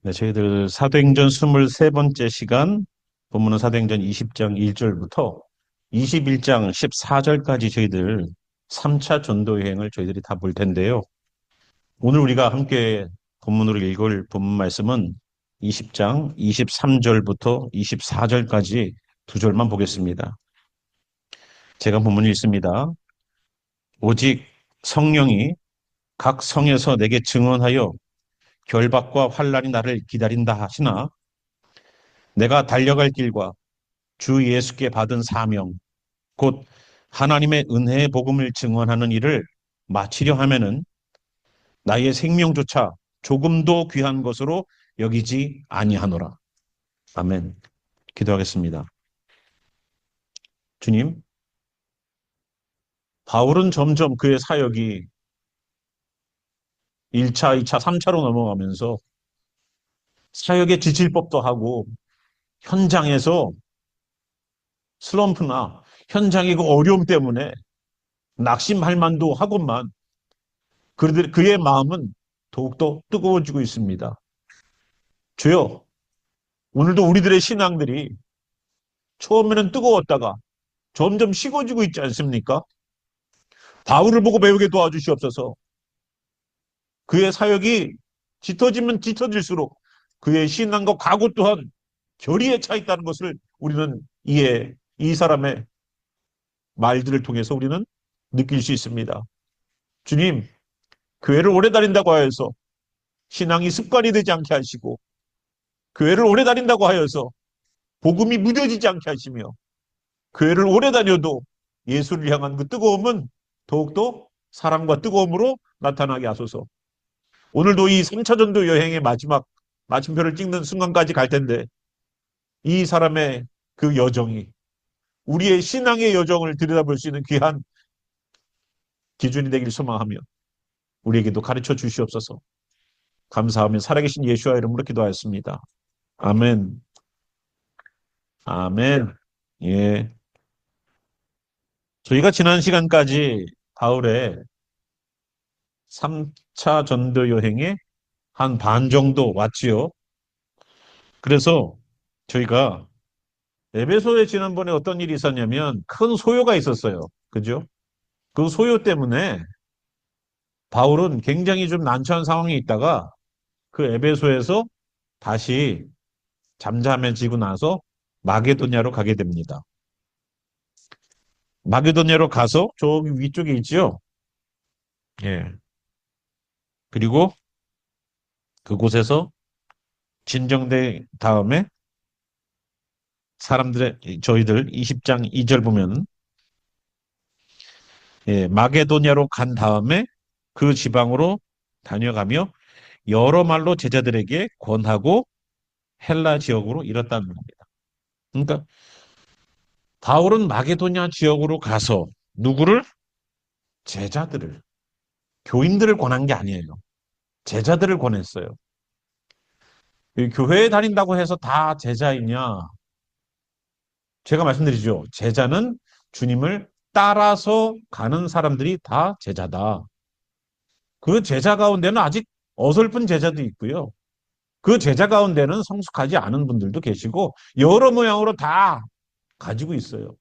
네, 저희들 사도행전 23번째 시간, 본문은 사도행전 20장 1절부터 21장 14절까지 저희들 3차 전도 여행을 저희들이 다 볼 텐데요. 오늘 우리가 함께 본문으로 읽을 본문 말씀은 20장 23절부터 24절까지 두 절만 보겠습니다. 제가 본문 읽습니다. 오직 성령이 각 성에서 내게 증언하여 결박과 환난이 나를 기다린다 하시나 내가 달려갈 길과 주 예수께 받은 사명, 곧 하나님의 은혜의 복음을 증언하는 일을 마치려 하면은 나의 생명조차 조금도 귀한 것으로 여기지 아니하노라. 아멘. 기도하겠습니다. 주님, 바울은 점점 그의 사역이 1차, 2차, 3차로 넘어가면서 사역에 지칠 법도 하고 현장에서 슬럼프나 현장의 그 어려움 때문에 낙심할 만도 하건만 그의 마음은 더욱더 뜨거워지고 있습니다. 주여, 오늘도 우리들의 신앙들이 처음에는 뜨거웠다가 점점 식어지고 있지 않습니까? 바울을 보고 배우게 도와주시옵소서. 그의 사역이 짙어지면 짙어질수록 그의 신앙과 각오 또한 결의에 차 있다는 것을 우리는 이 사람의 말들을 통해서 우리는 느낄 수 있습니다. 주님, 교회를 오래 다닌다고 하여서 신앙이 습관이 되지 않게 하시고 교회를 오래 다닌다고 하여서 복음이 무뎌지지 않게 하시며 교회를 오래 다녀도 예수를 향한 그 뜨거움은 더욱더 사랑과 뜨거움으로 나타나게 하소서. 오늘도 이 3차 전도 여행의 마침표를 찍는 순간까지 갈 텐데 이 사람의 그 여정이 우리의 신앙의 여정을 들여다볼 수 있는 귀한 기준이 되길 소망하며 우리에게도 가르쳐 주시옵소서. 감사하며 살아계신 예수와 이름으로 기도하였습니다. 아멘. 아멘. 예. 저희가 지난 시간까지 바울의 3차 전도 여행의 한 반 정도 왔지요. 그래서 저희가 에베소에 지난번에 어떤 일이 있었냐면 큰 소요가 있었어요. 그죠? 그 소요 때문에 바울은 굉장히 좀 난처한 상황에 있다가 그 에베소에서 다시 잠잠해지고 나서 마게도냐로 가게 됩니다. 마게도냐로 가서 저기 위쪽에 있죠? 예. 그리고 그곳에서 진정된 다음에 저희들 20장 2절 보면 예, 마게도냐로 간 다음에 그 지방으로 다녀가며 여러 말로 제자들에게 권하고 헬라 지역으로 이뤘다는 겁니다. 그러니까 바울은 마게도냐 지역으로 가서 누구를? 제자들을, 교인들을 권한 게 아니에요. 제자들을 권했어요. 교회에 다닌다고 해서 다 제자이냐? 제가 말씀드리죠. 제자는 주님을 따라서 가는 사람들이 다 제자다. 그 제자 가운데는 아직 어설픈 제자도 있고요. 그 제자 가운데는 성숙하지 않은 분들도 계시고 여러 모양으로 다 가지고 있어요.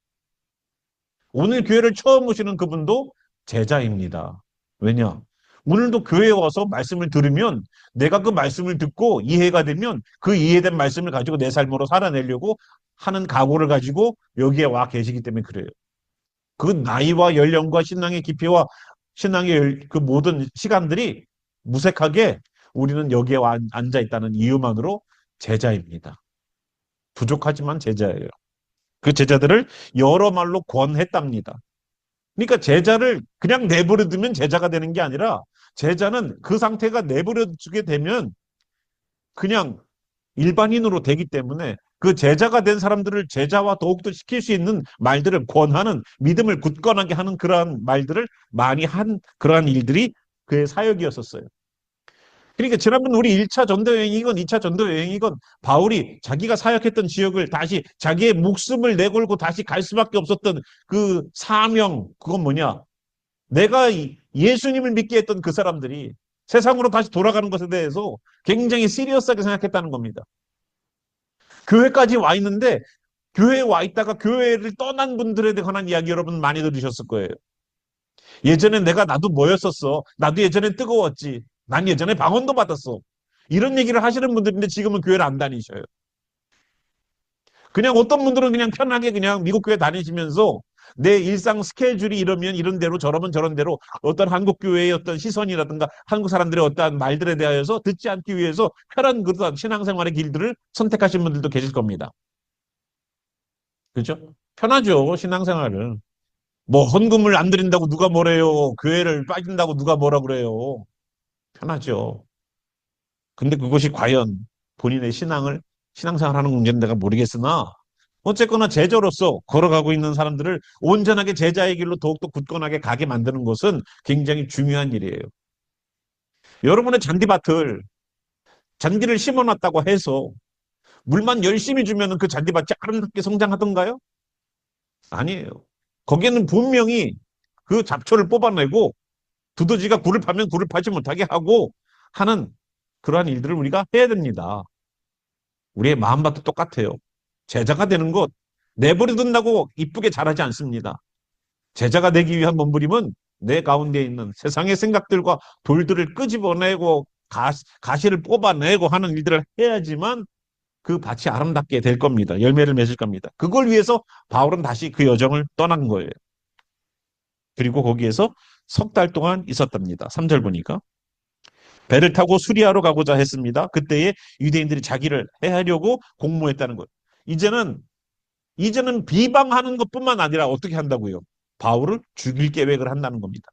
오늘 교회를 처음 오시는 그분도 제자입니다. 왜냐? 오늘도 교회에 와서 말씀을 들으면 내가 그 말씀을 듣고 이해가 되면 그 이해된 말씀을 가지고 내 삶으로 살아내려고 하는 각오를 가지고 여기에 와 계시기 때문에 그래요. 그 나이와 연령과 신앙의 깊이와 신앙의 그 모든 시간들이 무색하게 우리는 여기에 앉아 있다는 이유만으로 제자입니다. 부족하지만 제자예요. 그 제자들을 여러 말로 권했답니다. 그러니까 제자를 그냥 내버려 두면 제자가 되는 게 아니라 제자는 그 상태가 내버려 두게 되면 그냥 일반인으로 되기 때문에 그 제자가 된 사람들을 제자와 더욱더 시킬 수 있는 말들을 권하는 믿음을 굳건하게 하는 그러한 말들을 많이 한 그러한 일들이 그의 사역이었었어요. 그러니까 지난번 우리 1차 전도 여행이건 2차 전도 여행이건 바울이 자기가 사역했던 지역을 다시 자기의 목숨을 내걸고 다시 갈 수밖에 없었던 그 사명, 그건 뭐냐? 내가 예수님을 믿게 했던 그 사람들이 세상으로 다시 돌아가는 것에 대해서 굉장히 시리어스하게 생각했다는 겁니다. 교회까지 와 있는데 교회에 와 있다가 교회를 떠난 분들에 관한 이야기 여러분 많이 들으셨을 거예요. 예전에 나도 뭐였었어. 나도 예전에 뜨거웠지. 난 예전에 방언도 받았어. 이런 얘기를 하시는 분들인데 지금은 교회를 안 다니셔요. 그냥 어떤 분들은 그냥 편하게 그냥 미국 교회 다니시면서 내 일상 스케줄이 이러면 이런 대로 저러면 저런 대로 어떤 한국 교회의 어떤 시선이라든가 한국 사람들의 어떤 말들에 대하여서 듣지 않기 위해서 편한 그런 신앙생활의 길들을 선택하신 분들도 계실 겁니다. 그죠? 편하죠, 신앙생활을. 뭐 헌금을 안 드린다고 누가 뭐래요. 교회를 빠진다고 누가 뭐라 그래요. 편하죠. 근데 그것이 과연 본인의 신앙생활 하는 문제는 내가 모르겠으나 어쨌거나 제자로서 걸어가고 있는 사람들을 온전하게 제자의 길로 더욱더 굳건하게 가게 만드는 것은 굉장히 중요한 일이에요. 여러분의 잔디를 심어놨다고 해서 물만 열심히 주면 그 잔디밭이 아름답게 성장하던가요? 아니에요. 거기에는 분명히 그 잡초를 뽑아내고 두더지가 굴을 파면 굴을 파지 못하게 하고 하는 그러한 일들을 우리가 해야 됩니다. 우리의 마음밭도 똑같아요. 제자가 되는 것 내버려둔다고 이쁘게 자라지 않습니다. 제자가 되기 위한 몸부림은 내 가운데 있는 세상의 생각들과 돌들을 끄집어내고 가시를 뽑아내고 하는 일들을 해야지만 그 밭이 아름답게 될 겁니다. 열매를 맺을 겁니다. 그걸 위해서 바울은 다시 그 여정을 떠난 거예요. 그리고 거기에서 석 달 동안 있었답니다. 3절 보니까. 배를 타고 수리아로 가고자 했습니다. 그때에 유대인들이 자기를 해하려고 공모했다는 거예요. 이제는 비방하는 것뿐만 아니라 어떻게 한다고요? 바울을 죽일 계획을 한다는 겁니다.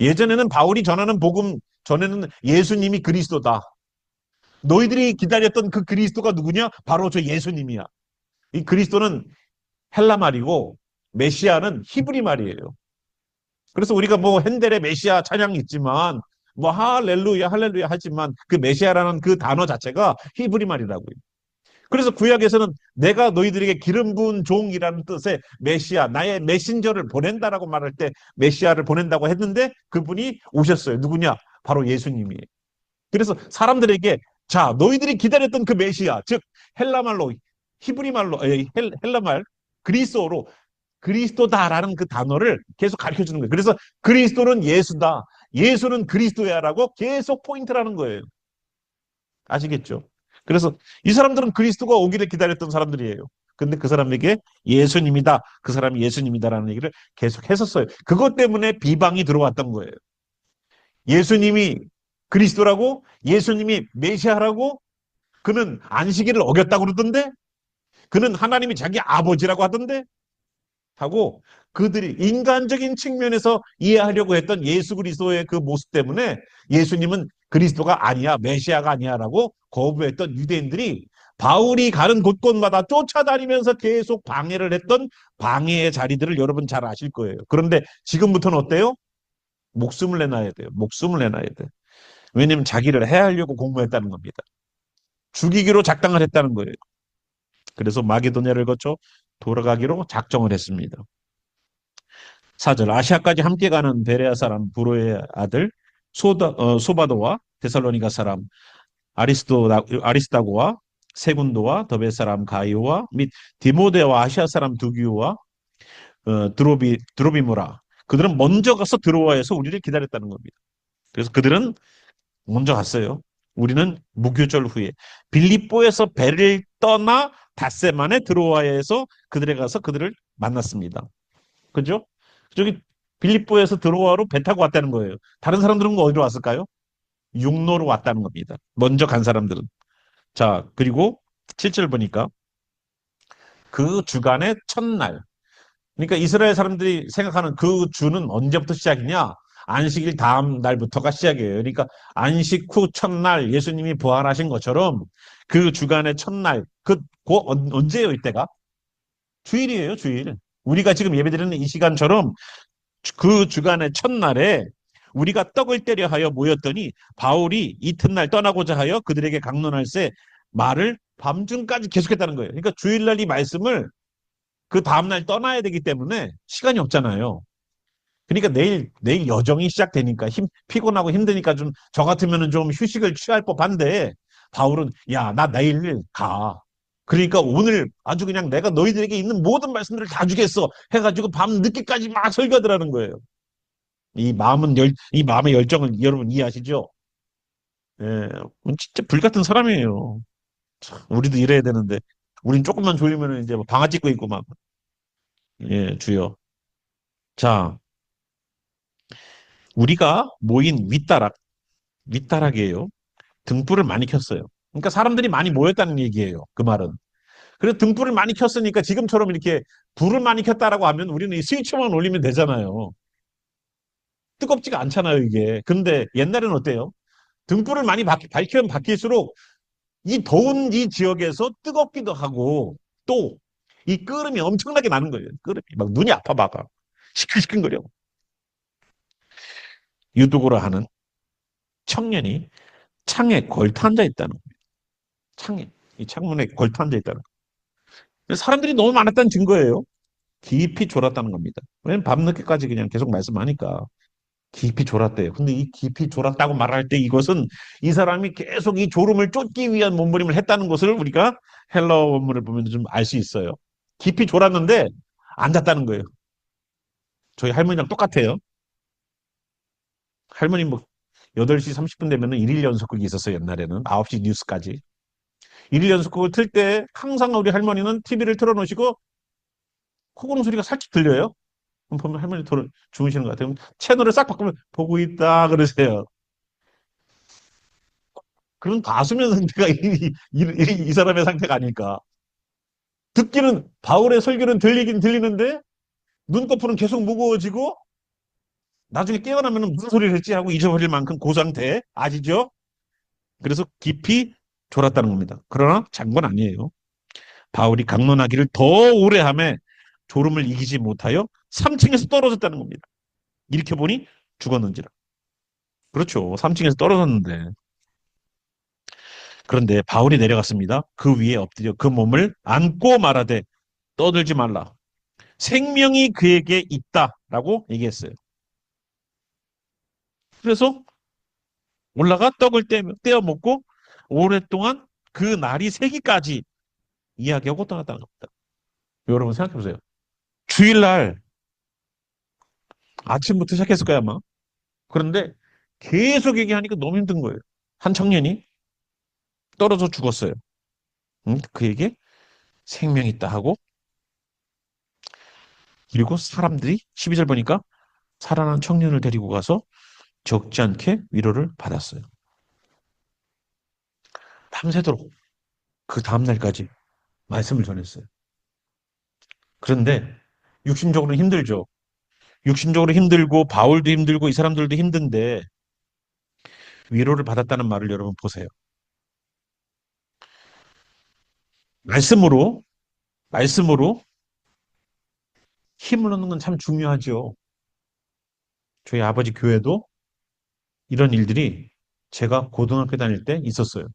예전에는 바울이 전하는 복음 전에는 예수님이 그리스도다. 너희들이 기다렸던 그 그리스도가 누구냐? 바로 저 예수님이야. 이 그리스도는 헬라 말이고 메시아는 히브리 말이에요. 그래서 우리가 뭐 핸델의 메시아 찬양이 있지만 뭐 할렐루야 할렐루야 하지만 그 메시아라는 그 단어 자체가 히브리 말이라고요. 그래서 구약에서는 내가 너희들에게 기름 부은 종이라는 뜻의 메시아, 나의 메신저를 보낸다라고 말할 때 메시아를 보낸다고 했는데 그분이 오셨어요. 누구냐? 바로 예수님이에요. 그래서 사람들에게 자, 너희들이 기다렸던 그 메시아, 즉 헬라말로 히브리 말로 헬라말 그리스어로 그리스도다라는 그 단어를 계속 가르쳐 주는 거예요. 그래서 그리스도는 예수다. 예수는 그리스도야라고 계속 포인트를 하는 거예요. 아시겠죠? 그래서 이 사람들은 그리스도가 오기를 기다렸던 사람들이에요. 근데 그 사람에게 예수님이다. 그 사람이 예수님이다라는 얘기를 계속 했었어요. 그것 때문에 비방이 들어왔던 거예요. 예수님이 그리스도라고? 예수님이 메시아라고? 그는 안식일을 어겼다고 그러던데? 그는 하나님이 자기 아버지라고 하던데? 하고 그들이 인간적인 측면에서 이해하려고 했던 예수 그리스도의 그 모습 때문에 예수님은 그리스도가 아니야, 메시아가 아니야라고 거부했던 유대인들이 바울이 가는 곳곳마다 쫓아다니면서 계속 방해를 했던 방해의 자리들을 여러분 잘 아실 거예요. 그런데 지금부터는 어때요? 목숨을 내놔야 돼요. 목숨을 내놔야 돼요. 왜냐하면 자기를 해하려고 공모했다는 겁니다. 죽이기로 작당을 했다는 거예요. 그래서 마게도냐를 거쳐 돌아가기로 작정을 했습니다. 4절 아시아까지 함께 가는 베레아 사람 브로의 아들 소바도와 데살로니가 사람 아리스타고와 세군도와 더베 사람 가이오와 및 디모데와 아시아 사람 두기오와 드로비무라 그들은 먼저 가서 드로아에서 우리를 기다렸다는 겁니다. 그래서 그들은 먼저 갔어요. 우리는 무교절 후에 빌립보에서 배를 떠나 닷새만에 드로아에서 그들에 가서 그들을 만났습니다. 그죠? 저기 빌립보에서 드로아로 배 타고 왔다는 거예요. 다른 사람들은 어디로 왔을까요? 육로로 왔다는 겁니다. 먼저 간 사람들은. 자, 그리고 7절 보니까 그 주간의 첫날. 그러니까 이스라엘 사람들이 생각하는 그 주는 언제부터 시작이냐? 안식일 다음 날부터가 시작이에요. 그러니까 안식 후 첫날 예수님이 부활하신 것처럼 그 주간의 첫날, 언제예요, 이때가? 주일이에요, 주일. 우리가 지금 예배드리는 이 시간처럼 그 주간의 첫날에 우리가 떡을 때려 하여 모였더니 바울이 이튿날 떠나고자 하여 그들에게 강론할새 말을 밤중까지 계속했다는 거예요. 그러니까 주일날 이 말씀을 그 다음날 떠나야 되기 때문에 시간이 없잖아요. 그러니까 내일 여정이 시작되니까 피곤하고 힘드니까 좀 저 같으면은 좀 휴식을 취할 법한데 바울은 야, 나 내일 가. 그러니까 오늘 아주 그냥 내가 너희들에게 있는 모든 말씀들을 다 주겠어. 해가지고 밤 늦게까지 막 설교하더라는 거예요. 이 마음의 열정을 여러분 이해하시죠? 예, 진짜 불같은 사람이에요. 참, 우리도 이래야 되는데. 우린 조금만 졸리면 이제 방아 찧고 있고 막. 예, 주여. 자, 우리가 모인 윗다락이에요. 등불을 많이 켰어요. 그러니까 사람들이 많이 모였다는 얘기예요. 그 말은. 그래서 등불을 많이 켰으니까 지금처럼 이렇게 불을 많이 켰다라고 하면 우리는 이 스위치만 올리면 되잖아요. 뜨겁지가 않잖아요, 이게. 근데 옛날에는 어때요? 등불을 많이 밝히면 밝힐수록 이 더운 이 지역에서 뜨겁기도 하고 또 이 끄름이 엄청나게 나는 거예요. 끄름이 막 눈이 아파 막아. 시큰시큰거려. 유독으로 하는 청년이 창에 걸터 앉아 있다는 거예요. 창에. 이 창문에 걸터 앉아 있다는 거예요. 사람들이 너무 많았다는 증거예요. 깊이 졸았다는 겁니다. 왜냐면 밤늦게까지 그냥 계속 말씀하니까 깊이 졸았대요. 근데 이 깊이 졸았다고 말할 때 이것은 이 사람이 계속 이 졸음을 쫓기 위한 몸부림을 했다는 것을 우리가 헬러 원문을 보면 좀 알 수 있어요. 깊이 졸았는데 앉았다는 거예요. 저희 할머니랑 똑같아요. 할머니 뭐 8시 30분 되면은 일일 연속극이 있었어요. 옛날에는 9시 뉴스까지. 일일 연속극을 틀 때 항상 우리 할머니는 TV를 틀어놓으시고 코고는 소리가 살짝 들려요. 그럼 보면 할머니 주무시는 것 같아요. 채널을 싹 바꾸면 보고 있다 그러세요. 그런 가수면 상태가 이 사람의 상태가 아닐까. 듣기는 바울의 설교는 들리긴 들리는데 눈꺼풀은 계속 무거워지고 나중에 깨어나면 무슨 소리를 했지 하고 잊어버릴 만큼 그 상태 아시죠? 그래서 깊이 졸았다는 겁니다. 그러나 잔 건 아니에요. 바울이 강론하기를 더 오래 함에 졸음을 이기지 못하여 3층에서 떨어졌다는 겁니다. 이렇게 보니 죽었는지라. 그렇죠. 3층에서 떨어졌는데. 그런데 바울이 내려갔습니다. 그 위에 엎드려 그 몸을 안고 말하되 떠들지 말라. 생명이 그에게 있다라고 얘기했어요. 그래서 올라가 떡을 떼어 먹고 오랫동안 그 날이 새기까지 이야기하고 떠났다는 겁니다. 여러분 생각해 보세요. 주일날 아침부터 시작했을 거야 아마. 그런데 계속 얘기하니까 너무 힘든 거예요. 한 청년이 떨어져 죽었어요. 그에게 생명이 있다 하고 그리고 사람들이 12절 보니까 살아난 청년을 데리고 가서 적지 않게 위로를 받았어요. 밤새도록 그 다음날까지 말씀을 전했어요. 그런데 육신적으로 힘들죠. 육신적으로 힘들고 바울도 힘들고 이 사람들도 힘든데 위로를 받았다는 말을 여러분 보세요. 말씀으로 말씀으로 힘을 얻는 건 참 중요하죠. 저희 아버지 교회도 이런 일들이 제가 고등학교 다닐 때 있었어요.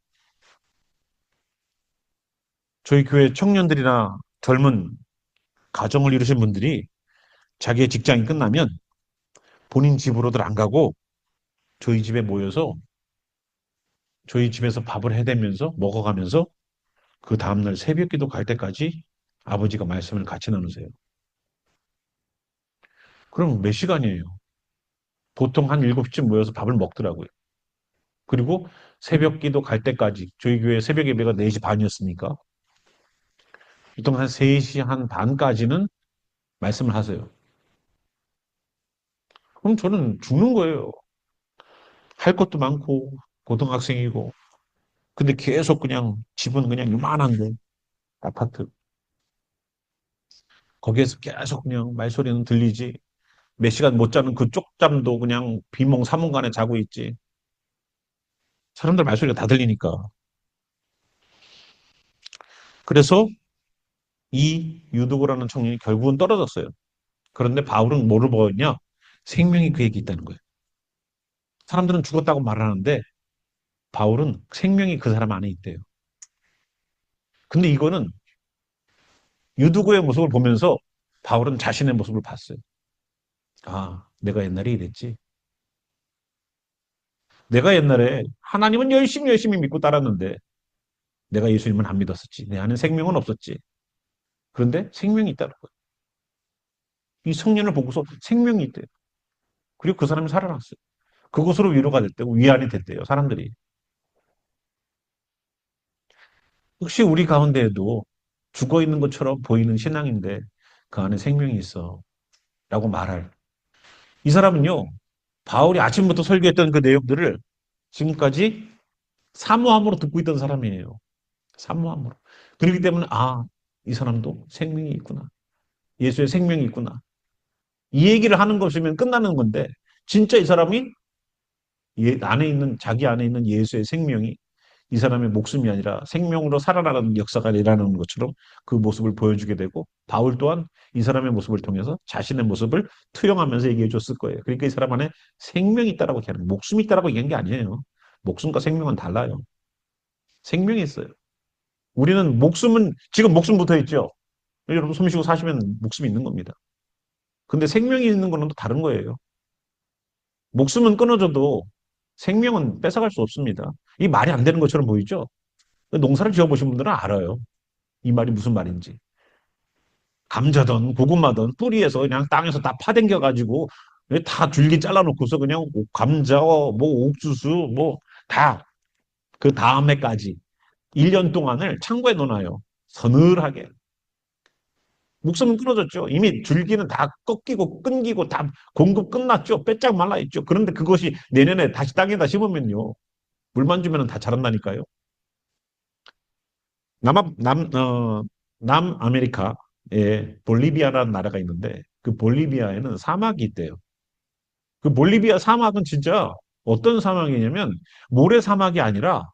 저희 교회 청년들이나 젊은 가정을 이루신 분들이 자기의 직장이 끝나면 본인 집으로들 안 가고 저희 집에 모여서 저희 집에서 밥을 해대면서 먹어가면서 그 다음날 새벽 기도 갈 때까지 아버지가 말씀을 같이 나누세요. 그럼 몇 시간이에요? 보통 한 7시쯤 모여서 밥을 먹더라고요. 그리고 새벽 기도 갈 때까지 저희 교회 새벽 예배가 4시 반이었으니까 보통 한 3시 한 반까지는 말씀을 하세요. 그럼 저는 죽는 거예요. 할 것도 많고 고등학생이고 근데 계속 그냥 집은 그냥 요만한데 아파트 거기에서 계속 그냥 말소리는 들리지 몇 시간 못 자는 그 쪽잠도 그냥 비몽사몽간에 자고 있지. 사람들 말소리가 다 들리니까. 그래서 이 유두고라는 청년이 결국은 떨어졌어요. 그런데 바울은 뭐를 보였냐? 생명이 그에게 있다는 거예요. 사람들은 죽었다고 말하는데 바울은 생명이 그 사람 안에 있대요. 근데 이거는 유두고의 모습을 보면서 바울은 자신의 모습을 봤어요. 아, 내가 옛날에 이랬지. 내가 옛날에 하나님은 열심히 열심히 믿고 따랐는데 내가 예수님은 안 믿었었지. 내 안에 생명은 없었지. 그런데 생명이 있다는 거예요. 이 성년을 보고서 생명이 있대요. 그리고 그 사람이 살아났어요. 그것으로 위로가 됐대요. 위안이 됐대요. 사람들이. 혹시 우리 가운데에도 죽어 있는 것처럼 보이는 신앙인데 그 안에 생명이 있어. 라고 말할. 이 사람은요, 바울이 아침부터 설교했던 그 내용들을 지금까지 사모함으로 듣고 있던 사람이에요. 사모함으로. 그렇기 때문에, 아, 이 사람도 생명이 있구나. 예수의 생명이 있구나. 이 얘기를 하는 것이면 끝나는 건데, 진짜 이 사람이 안에 있는, 자기 안에 있는 예수의 생명이 이 사람의 목숨이 아니라 생명으로 살아나가는 역사가 일어나는 것처럼 그 모습을 보여주게 되고, 바울 또한 이 사람의 모습을 통해서 자신의 모습을 투영하면서 얘기해 줬을 거예요. 그러니까 이 사람 안에 생명이 있다라고 얘기하는 거예요. 목숨이 있다라고 얘기한 게 아니에요. 목숨과 생명은 달라요. 생명이 있어요. 우리는 목숨은, 지금 목숨 붙어 있죠? 여러분 숨 쉬고 사시면 목숨이 있는 겁니다. 근데 생명이 있는 거는 또 다른 거예요. 목숨은 끊어져도 생명은 뺏어갈 수 없습니다. 이 말이 안 되는 것처럼 보이죠? 농사를 지어보신 분들은 알아요. 이 말이 무슨 말인지. 감자든 고구마든 뿌리에서 그냥 땅에서 다 파댕겨가지고 다 줄기 잘라놓고서 그냥 감자, 뭐 옥수수, 뭐 다 그 다음에까지 1년 동안을 창고에 넣어놔요. 서늘하게. 목숨은 끊어졌죠. 이미 줄기는 다 꺾이고 끊기고 다 공급 끝났죠. 빼짝 말라있죠. 그런데 그것이 내년에 다시 땅에다 심으면요. 물만 주면 다 자란다니까요. 남아메리카에 볼리비아라는 나라가 있는데 그 볼리비아에는 사막이 있대요. 그 볼리비아 사막은 진짜 어떤 사막이냐면 모래 사막이 아니라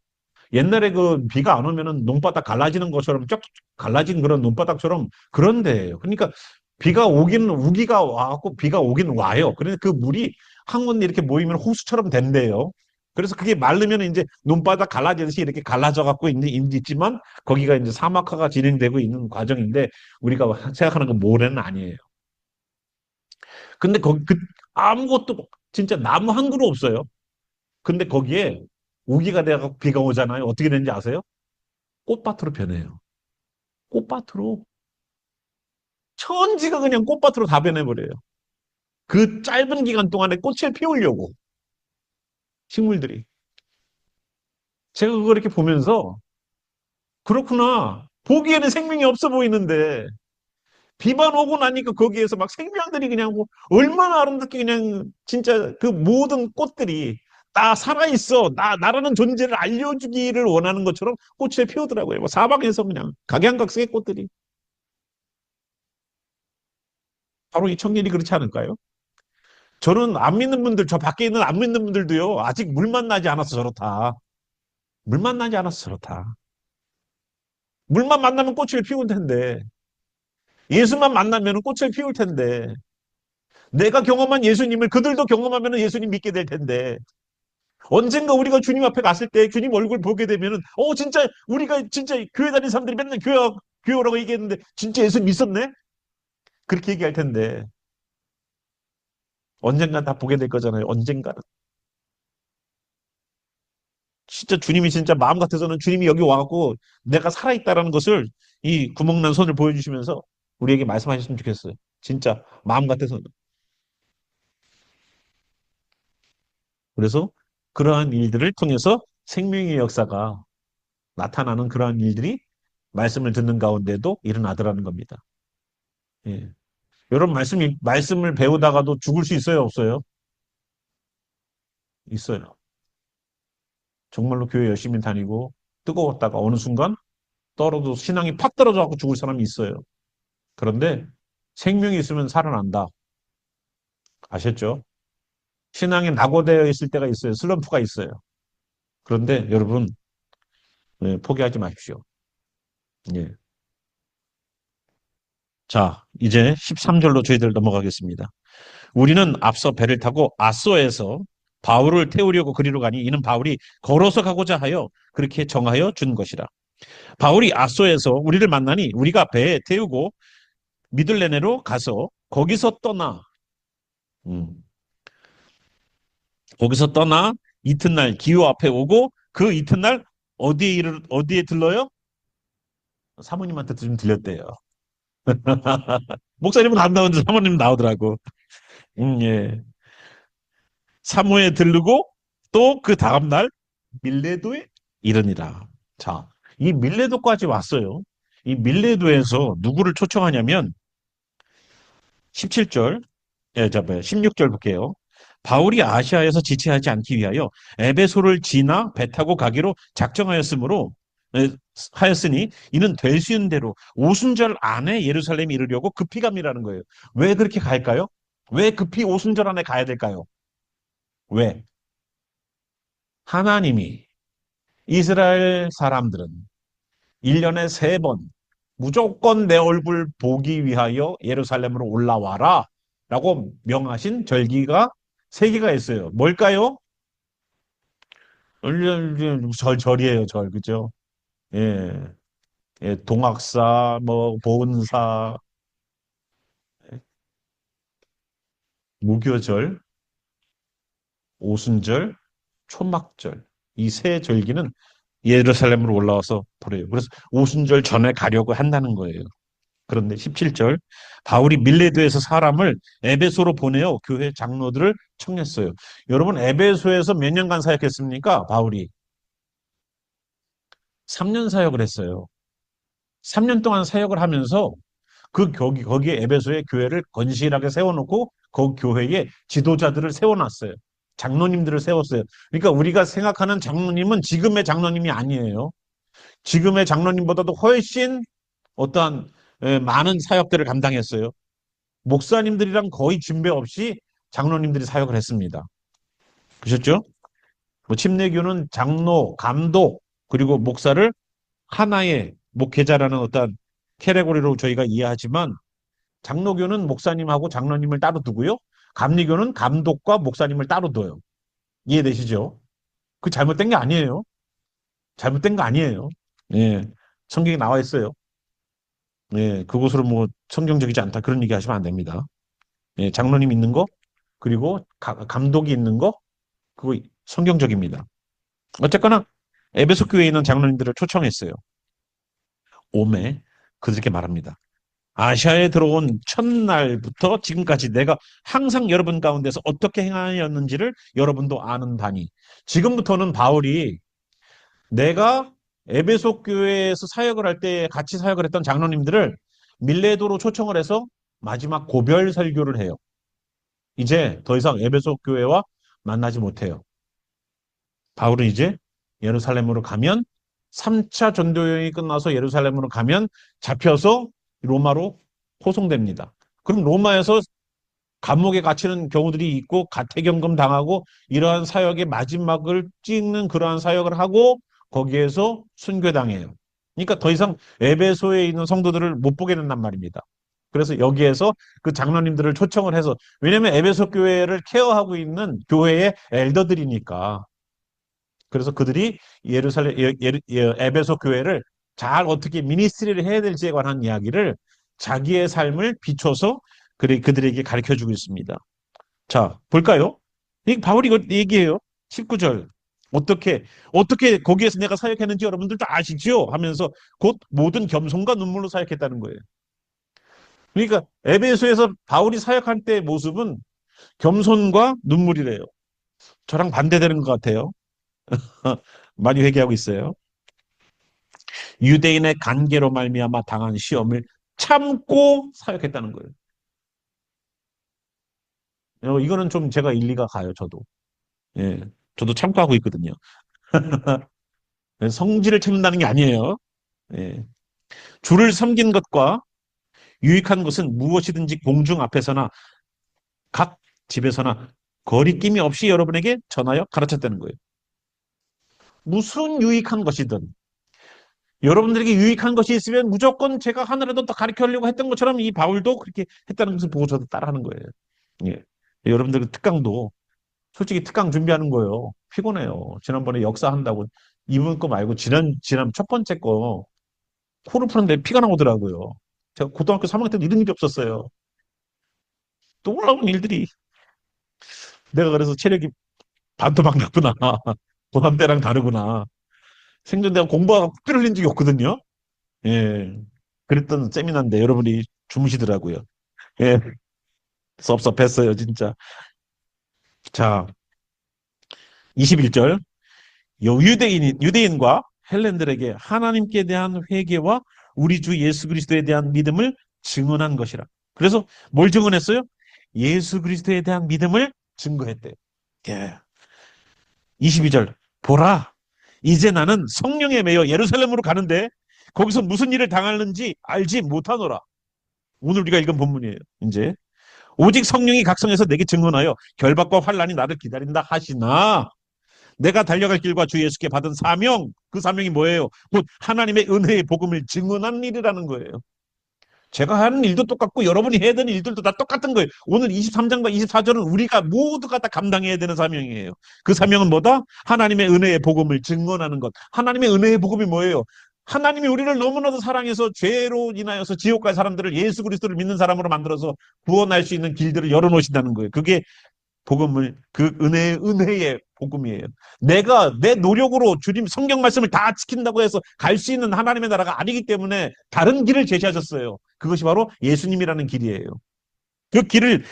옛날에 그 비가 안 오면은 논바닥 갈라지는 것처럼 쫙 갈라진 그런 논바닥처럼 그런 데예요. 그러니까 비가 오긴 우기가 와갖고 비가 오긴 와요. 그러니까 그 물이 한 군데 이렇게 모이면 호수처럼 된대요. 그래서 그게 마르면 이제 논바닥 갈라지듯이 이렇게 갈라져 갖고 있지만 거기가 이제 사막화가 진행되고 있는 과정인데 우리가 생각하는 건 모래는 아니에요. 근데 거기 아무것도 진짜 나무 한 그루 없어요. 근데 거기에 우기가 돼갖고 비가 오잖아요. 어떻게 되는지 아세요? 꽃밭으로 변해요. 꽃밭으로. 천지가 그냥 꽃밭으로 다 변해버려요. 그 짧은 기간 동안에 꽃을 피우려고, 식물들이. 제가 그걸 이렇게 보면서, 그렇구나. 보기에는 생명이 없어 보이는데, 비만 오고 나니까 거기에서 막 생명들이 그냥 뭐, 얼마나 아름답게 그냥, 진짜 그 모든 꽃들이 다 살아있어. 나라는 존재를 알려주기를 원하는 것처럼 꽃을 피우더라고요. 뭐 사방에서 그냥 각양각색의 꽃들이. 바로 이 청년이 그렇지 않을까요? 저는 안 믿는 분들, 저 밖에 있는 안 믿는 분들도요, 아직 물 만나지 않아서 저렇다. 물 만나지 않아서 저렇다. 물만 만나면 꽃을 피울 텐데, 예수만 만나면 꽃을 피울 텐데, 내가 경험한 예수님을 그들도 경험하면 예수님 믿게 될 텐데, 언젠가 우리가 주님 앞에 갔을 때 주님 얼굴 보게 되면은, 진짜, 우리가 진짜 교회 다니는 사람들이 맨날 교회 오라고 얘기했는데, 진짜 예수 믿었네? 그렇게 얘기할 텐데, 언젠가 다 보게 될 거잖아요. 언젠가는. 진짜 주님이 진짜 마음 같아서는 주님이 여기 와갖고 내가 살아있다라는 것을 이 구멍난 손을 보여주시면서 우리에게 말씀하셨으면 좋겠어요. 진짜 마음 같아서는. 그래서 그러한 일들을 통해서 생명의 역사가 나타나는 그러한 일들이 말씀을 듣는 가운데도 일어나더라는 겁니다. 예. 여러분 말씀을 배우다가도 죽을 수 있어요, 없어요? 있어요. 정말로 교회 열심히 다니고 뜨거웠다가 어느 순간 떨어져 신앙이 팍 떨어져갖고 죽을 사람이 있어요. 그런데 생명이 있으면 살아난다. 아셨죠? 신앙이 낙오되어 있을 때가 있어요. 슬럼프가 있어요. 그런데 여러분 포기하지 마십시오. 예. 자, 이제 13절로 저희들 넘어가겠습니다. 우리는 앞서 배를 타고 아소에서 바울을 태우려고 그리로 가니 이는 바울이 걸어서 가고자 하여 그렇게 정하여 준 것이라. 바울이 아소에서 우리를 만나니 우리가 배에 태우고 미들레네로 가서 거기서 떠나 음. 거기서 떠나 이튿날 기호 앞에 오고 그 이튿날 어디에 들러요? 사모님한테 좀 들렸대요. 목사님은 안 나오는데 사모님 나오더라고. 예. 사무에 들르고 또 그 다음날 밀레도에 이르니라. 자, 이 밀레도까지 왔어요. 이 밀레도에서 누구를 초청하냐면 17절, 예, 16절 볼게요. 바울이 아시아에서 지체하지 않기 위하여 에베소를 지나 배 타고 가기로 작정하였으므로 하였으니 이는 될 수 있는 대로 오순절 안에 예루살렘에 이르려고 급히 갑니다는 거예요. 왜 그렇게 갈까요? 왜 급히 오순절 안에 가야 될까요? 왜? 하나님이 이스라엘 사람들은 1년에 3번 무조건 내 얼굴 보기 위하여 예루살렘으로 올라와라 라고 명하신 절기가 3개가 있어요. 뭘까요? 절이에요, 절. 그죠? 예. 예, 동학사, 뭐, 보은사, 무교절, 오순절, 초막절. 이 세 절기는 예루살렘으로 올라와서 보래요. 그래서 오순절 전에 가려고 한다는 거예요. 그런데 17절 바울이 밀레도에서 사람을 에베소로 보내어 교회 장로들을 청했어요. 여러분 에베소에서 몇 년간 사역했습니까? 바울이 3년 사역을 했어요. 3년 동안 사역을 하면서 거기에 에베소에 교회를 건실하게 세워놓고 그 교회에 지도자들을 세워놨어요. 장로님들을 세웠어요. 그러니까 우리가 생각하는 장로님은 지금의 장로님이 아니에요. 지금의 장로님보다도 훨씬 어떠한 많은 사역들을 감당했어요. 목사님들이랑 거의 진배 없이 장로님들이 사역을 했습니다. 그셨죠? 뭐 침례교는 장로, 감독, 그리고 목사를 하나의 목회자라는 어떤 캐레고리로 저희가 이해하지만 장로교는 목사님하고 장로님을 따로 두고요. 감리교는 감독과 목사님을 따로 둬요. 이해되시죠? 그 잘못된 게 아니에요. 잘못된 거 아니에요. 예. 성경에 나와 있어요. 예. 그것으로 뭐 성경적이지 않다 그런 얘기 하시면 안 됩니다. 예. 장로님 있는 거, 그리고 감독이 있는 거, 그거 성경적입니다. 어쨌거나 에베소 교회에 있는 장로님들을 초청했어요. 오매 그들에게 말합니다. 아시아에 들어온 첫날부터 지금까지 내가 항상 여러분 가운데서 어떻게 행하였는지를 여러분도 아는 바니 지금부터는 바울이 내가 에베소 교회에서 사역을 할 때 같이 사역을 했던 장로님들을 밀레도로 초청을 해서 마지막 고별 설교를 해요. 이제 더 이상 에베소 교회와 만나지 못해요. 바울은 이제 예루살렘으로 가면 3차 전도 여행이 끝나서 예루살렘으로 가면 잡혀서 로마로 포송됩니다. 그럼 로마에서 감옥에 갇히는 경우들이 있고 가택연금 당하고 이러한 사역의 마지막을 찍는 그러한 사역을 하고 거기에서 순교당해요. 그러니까 더 이상 에베소에 있는 성도들을 못 보게 된단 말입니다. 그래서 여기에서 그 장로님들을 초청을 해서 왜냐하면 에베소 교회를 케어하고 있는 교회의 엘더들이니까 그래서 그들이 에베소 교회를 잘 어떻게 미니스트리를 해야 될지에 관한 이야기를 자기의 삶을 비춰서 그들에게 가르쳐 주고 있습니다. 자, 볼까요? 이 바울이 이거 얘기해요. 19절. 어떻게 거기에서 내가 사역했는지 여러분들도 아시죠? 하면서 곧 모든 겸손과 눈물로 사역했다는 거예요. 그러니까 에베소에서 바울이 사역할 때의 모습은 겸손과 눈물이래요. 저랑 반대되는 것 같아요. 많이 회개하고 있어요. 유대인의 관계로 말미암아 당한 시험을 참고 사역했다는 거예요. 이거는 좀 제가 일리가 가요, 저도. 예, 저도 참고 하고 있거든요. 성질을 참는다는 게 아니에요. 예. 주를 섬긴 것과 유익한 것은 무엇이든지 공중 앞에서나 각 집에서나 거리낌이 없이 여러분에게 전하여 가르쳤다는 거예요. 무슨 유익한 것이든 여러분들에게 유익한 것이 있으면 무조건 제가 하늘에도 더 가르쳐 하려고 했던 것처럼 이 바울도 그렇게 했다는 것을 보고 저도 따라하는 거예요. 예. 여러분들 특강도 솔직히 특강 준비하는 거예요. 피곤해요. 지난번에 역사 한다고 이번 거 말고 지난 첫 번째 거 코를 푸는데 피가 나오더라고요. 제가 고등학교 3학년 때도 이런 일이 없었어요. 또 올라오는 일들이. 내가 그래서 체력이 반토막 났구나. 고3 때랑 다르구나. 생전 내가 공부하고 피 흘린 적이 없거든요. 예. 그랬던 세미나인데 여러분이 주무시더라고요. 예. 섭섭했어요, 진짜. 자, 21절. 유대인과 헬렌들에게 하나님께 대한 회개와 우리 주 예수 그리스도에 대한 믿음을 증언한 것이라. 그래서 뭘 증언했어요? 예수 그리스도에 대한 믿음을 증거했대요. 예. 22절. 보라. 이제 나는 성령에 매여 예루살렘으로 가는데 거기서 무슨 일을 당하는지 알지 못하노라. 오늘 우리가 읽은 본문이에요. 이제 오직 성령이 각성해서 내게 증언하여 결박과 환란이 나를 기다린다 하시나 내가 달려갈 길과 주 예수께 받은 사명, 그 사명이 뭐예요? 곧 하나님의 은혜의 복음을 증언하는 일이라는 거예요. 제가 하는 일도 똑같고 여러분이 해야 되는 일들도 다 똑같은 거예요. 오늘 23장과 24절은 우리가 모두가 다 감당해야 되는 사명이에요. 그 사명은 뭐다? 하나님의 은혜의 복음을 증언하는 것. 하나님의 은혜의 복음이 뭐예요? 하나님이 우리를 너무나도 사랑해서 죄로 인하여서 지옥 갈 사람들을 예수 그리스도를 믿는 사람으로 만들어서 구원할 수 있는 길들을 열어놓으신다는 거예요. 그게 복음을 그 은혜의 복음이에요. 내가 내 노력으로 주님 성경 말씀을 다 지킨다고 해서 갈 수 있는 하나님의 나라가 아니기 때문에 다른 길을 제시하셨어요. 그것이 바로 예수님이라는 길이에요. 그 길을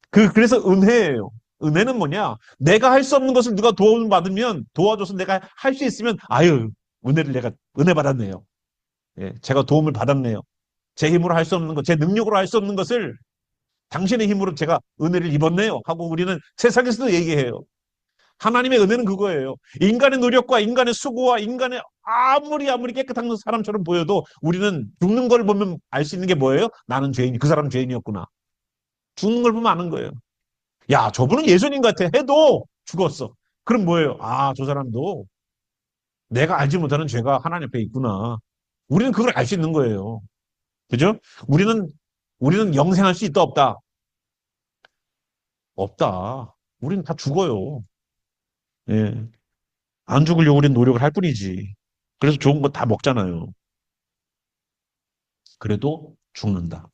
그래서 은혜예요. 은혜는 뭐냐? 내가 할 수 없는 것을 누가 도움을 받으면 도와줘서 내가 할 수 있으면 아유 은혜를 내가 은혜 받았네요. 예, 제가 도움을 받았네요. 제 힘으로 할 수 없는 것, 제 능력으로 할 수 없는 것을 당신의 힘으로 제가 은혜를 입었네요. 하고 우리는 세상에서도 얘기해요. 하나님의 은혜는 그거예요. 인간의 노력과 인간의 수고와 인간의 아무리 깨끗한 사람처럼 보여도 우리는 죽는 걸 보면 알 수 있는 게 뭐예요? 나는 죄인, 그 사람은 죄인이었구나. 죽는 걸 보면 아는 거예요. 야, 저분은 예수님 같아. 해도 죽었어. 그럼 뭐예요? 아, 저 사람도 내가 알지 못하는 죄가 하나님 앞에 있구나. 우리는 그걸 알 수 있는 거예요. 그죠? 우리는, 우리는 영생할 수 있다, 없다? 없다. 우리는 다 죽어요. 예. 안 죽으려고 우리는 노력을 할 뿐이지. 그래서 좋은 거 다 먹잖아요. 그래도 죽는다.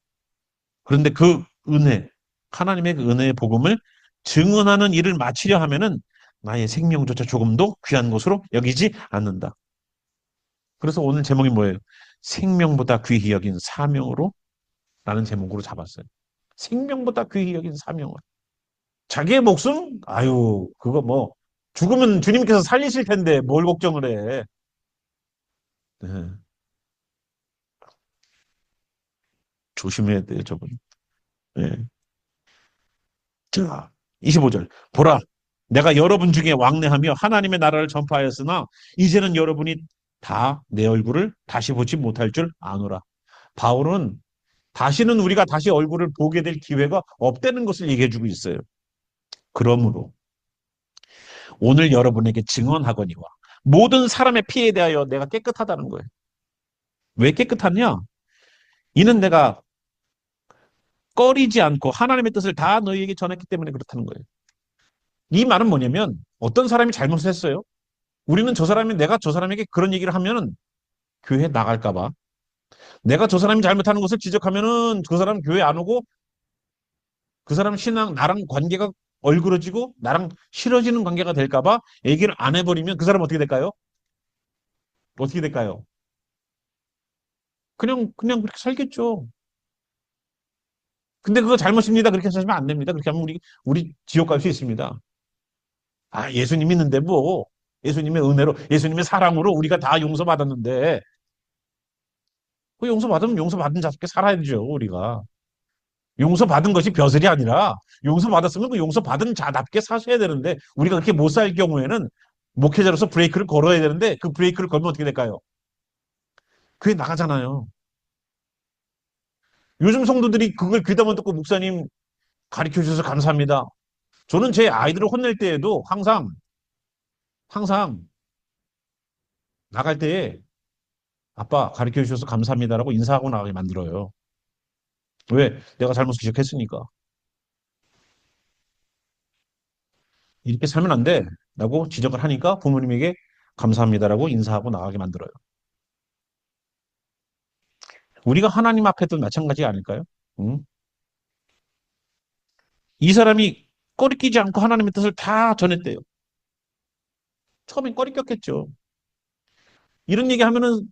그런데 그 은혜, 하나님의 그 은혜의 복음을 증언하는 일을 마치려 하면은 나의 생명조차 조금도 귀한 것으로 여기지 않는다. 그래서 오늘 제목이 뭐예요? 생명보다 귀히 여긴 사명으로 라는 제목으로 잡았어요. 생명보다 귀히 여긴 사명을. 자기의 목숨? 아유, 그거 뭐, 죽으면 주님께서 살리실 텐데 뭘 걱정을 해. 네, 조심해야 돼요, 저분. 네. 자, 25절. 보라, 내가 여러분 중에 왕래하며 하나님의 나라를 전파하였으나 이제는 여러분이 다 내 얼굴을 다시 보지 못할 줄 아노라. 바울은 다시는 우리가 다시 얼굴을 보게 될 기회가 없다는 것을 얘기해 주고 있어요. 그러므로 오늘 여러분에게 증언하거니와 모든 사람의 피에 대하여 내가 깨끗하다는 거예요. 왜 깨끗하냐? 이는 내가 꺼리지 않고 하나님의 뜻을 다 너희에게 전했기 때문에 그렇다는 거예요. 이 말은 뭐냐면 어떤 사람이 잘못을 했어요. 우리는 저 사람이 내가 저 사람에게 그런 얘기를 하면은 교회 나갈까 봐. 내가 저 사람이 잘못하는 것을 지적하면은 그 사람 교회 안 오고 그 사람 신앙 나랑 관계가 얼그러지고 나랑 싫어지는 관계가 될까 봐 얘기를 안 해버리면 그 사람 어떻게 될까요? 어떻게 될까요? 그냥 그렇게 살겠죠. 근데 그거 잘못입니다. 그렇게 하시면 안 됩니다. 그렇게 하면 우리 지옥 갈 수 있습니다. 아, 예수님 있는데 뭐 예수님의 은혜로 예수님의 사랑으로 우리가 다 용서받았는데 그 용서받으면 용서받은 자답게 살아야죠, 우리가. 용서받은 것이 벼슬이 아니라 용서받았으면 그 용서받은 자답게 사셔야 되는데 우리가 그렇게 못 살 경우에는 목회자로서 브레이크를 걸어야 되는데 그 브레이크를 걸면 어떻게 될까요? 그게 나가잖아요. 요즘 성도들이 그걸 귀담아 듣고 목사님 가르쳐 주셔서 감사합니다. 저는 제 아이들을 혼낼 때에도 항상 나갈 때에 아빠 가르쳐 주셔서 감사합니다라고 인사하고 나가게 만들어요. 왜? 내가 잘못 지적했으니까. 이렇게 살면 안 돼. 라고 지적을 하니까 부모님에게 감사합니다라고 인사하고 나가게 만들어요. 우리가 하나님 앞에도 마찬가지 아닐까요? 응? 이 사람이 꺼리끼지 않고 하나님의 뜻을 다 전했대요. 처음엔 꺼리꼈겠죠. 이런 얘기 하면은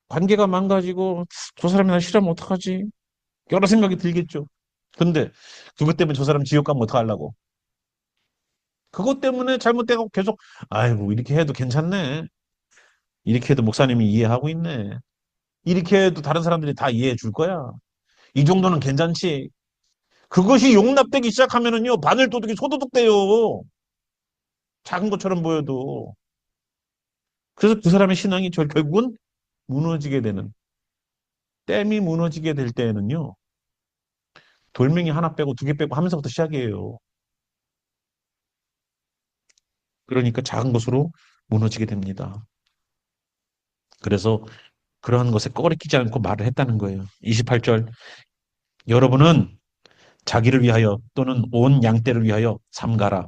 관계가 망가지고 저 사람이 날 싫어하면 어떡하지? 여러 생각이 들겠죠. 근데 그것 때문에 저 사람 지옥 가면 어떡하려고? 그것 때문에 잘못되고 계속 아이고 이렇게 해도 괜찮네. 이렇게 해도 목사님이 이해하고 있네. 이렇게 해도 다른 사람들이 다 이해해 줄 거야. 이 정도는 괜찮지. 그것이 용납되기 시작하면은요, 바늘도둑이 소도둑돼요. 작은 것처럼 보여도. 그래서 그 사람의 신앙이 결국은 무너지게 되는, 댐이 무너지게 될 때에는요, 돌멩이 하나 빼고 두 개 빼고 하면서부터 시작이에요. 그러니까 작은 것으로 무너지게 됩니다. 그래서 그러한 것에 꺼리끼지 않고 말을 했다는 거예요. 28절. 여러분은 자기를 위하여 또는 온 양떼를 위하여 삼가라.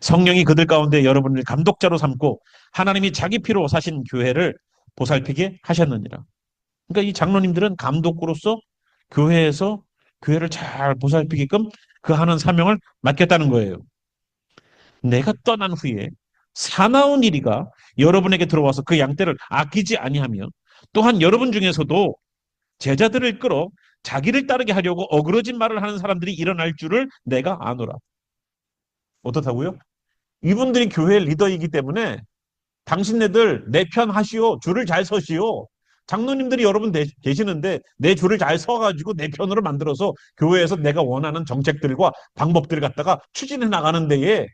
성령이 그들 가운데 여러분을 감독자로 삼고 하나님이 자기 피로 사신 교회를 보살피게 하셨느니라. 그러니까 이 장로님들은 감독으로서 교회에서 교회를 잘 보살피게끔 그 하는 사명을 맡겼다는 거예요. 내가 떠난 후에 사나운 이리가 여러분에게 들어와서 그 양떼를 아끼지 아니하며 또한 여러분 중에서도 제자들을 끌어 자기를 따르게 하려고 어그러진 말을 하는 사람들이 일어날 줄을 내가 아노라. 어떻다고요? 이분들이 교회 리더이기 때문에 당신네들 내 편 하시오. 줄을 잘 서시오. 장로님들이 여러분 계시는데 내 줄을 잘 서가지고 내 편으로 만들어서 교회에서 내가 원하는 정책들과 방법들을 갖다가 추진해 나가는 데에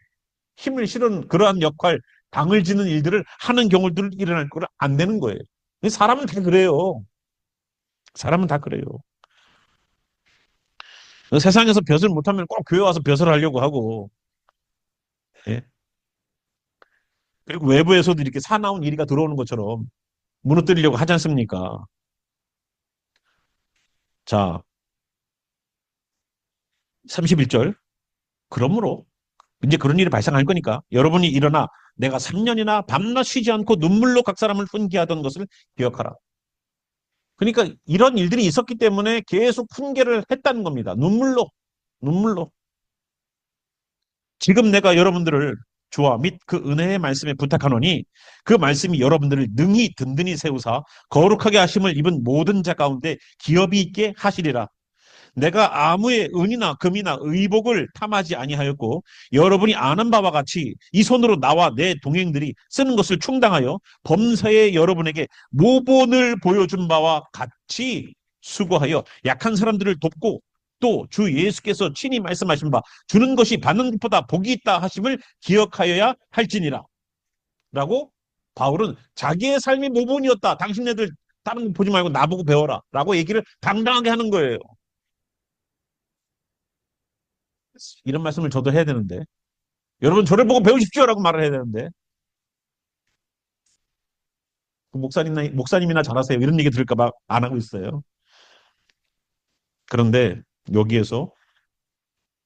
힘을 실은 그러한 역할, 당을 지는 일들을 하는 경우들을 일어날 거를 안 되는 거예요. 사람은 다 그래요. 사람은 다 그래요. 세상에서 벼슬 못하면 꼭 교회 와서 벼슬 하려고 하고, 예? 그리고 외부에서도 이렇게 사나운 이리가 들어오는 것처럼 무너뜨리려고 하지 않습니까? 자, 31절. 그러므로 이제 그런 일이 발생할 거니까 여러분이 일어나 내가 3년이나 밤낮 쉬지 않고 눈물로 각 사람을 훈계하던 것을 기억하라. 그러니까 이런 일들이 있었기 때문에 계속 훈계를 했다는 겁니다. 눈물로, 눈물로. 지금 내가 여러분들을 주와 및 그 은혜의 말씀에 부탁하노니 그 말씀이 여러분들을 능히 든든히 세우사 거룩하게 하심을 입은 모든 자 가운데 기업이 있게 하시리라. 내가 아무의 은이나 금이나 의복을 탐하지 아니하였고 여러분이 아는 바와 같이 이 손으로 나와 내 동행들이 쓰는 것을 충당하여 범사에 여러분에게 모본을 보여준 바와 같이 수고하여 약한 사람들을 돕고 또 주 예수께서 친히 말씀하신 바 주는 것이 받는 것보다 복이 있다 하심을 기억하여야 할지니라. 라고 바울은 자기의 삶이 모본이었다. 당신네들 다른 거 보지 말고 나보고 배워라. 라고 얘기를 당당하게 하는 거예요. 이런 말씀을 저도 해야 되는데 여러분 저를 보고 배우십시오라고 말을 해야 되는데 목사님이나 잘하세요 이런 얘기 들을까 봐 안 하고 있어요. 그런데 여기에서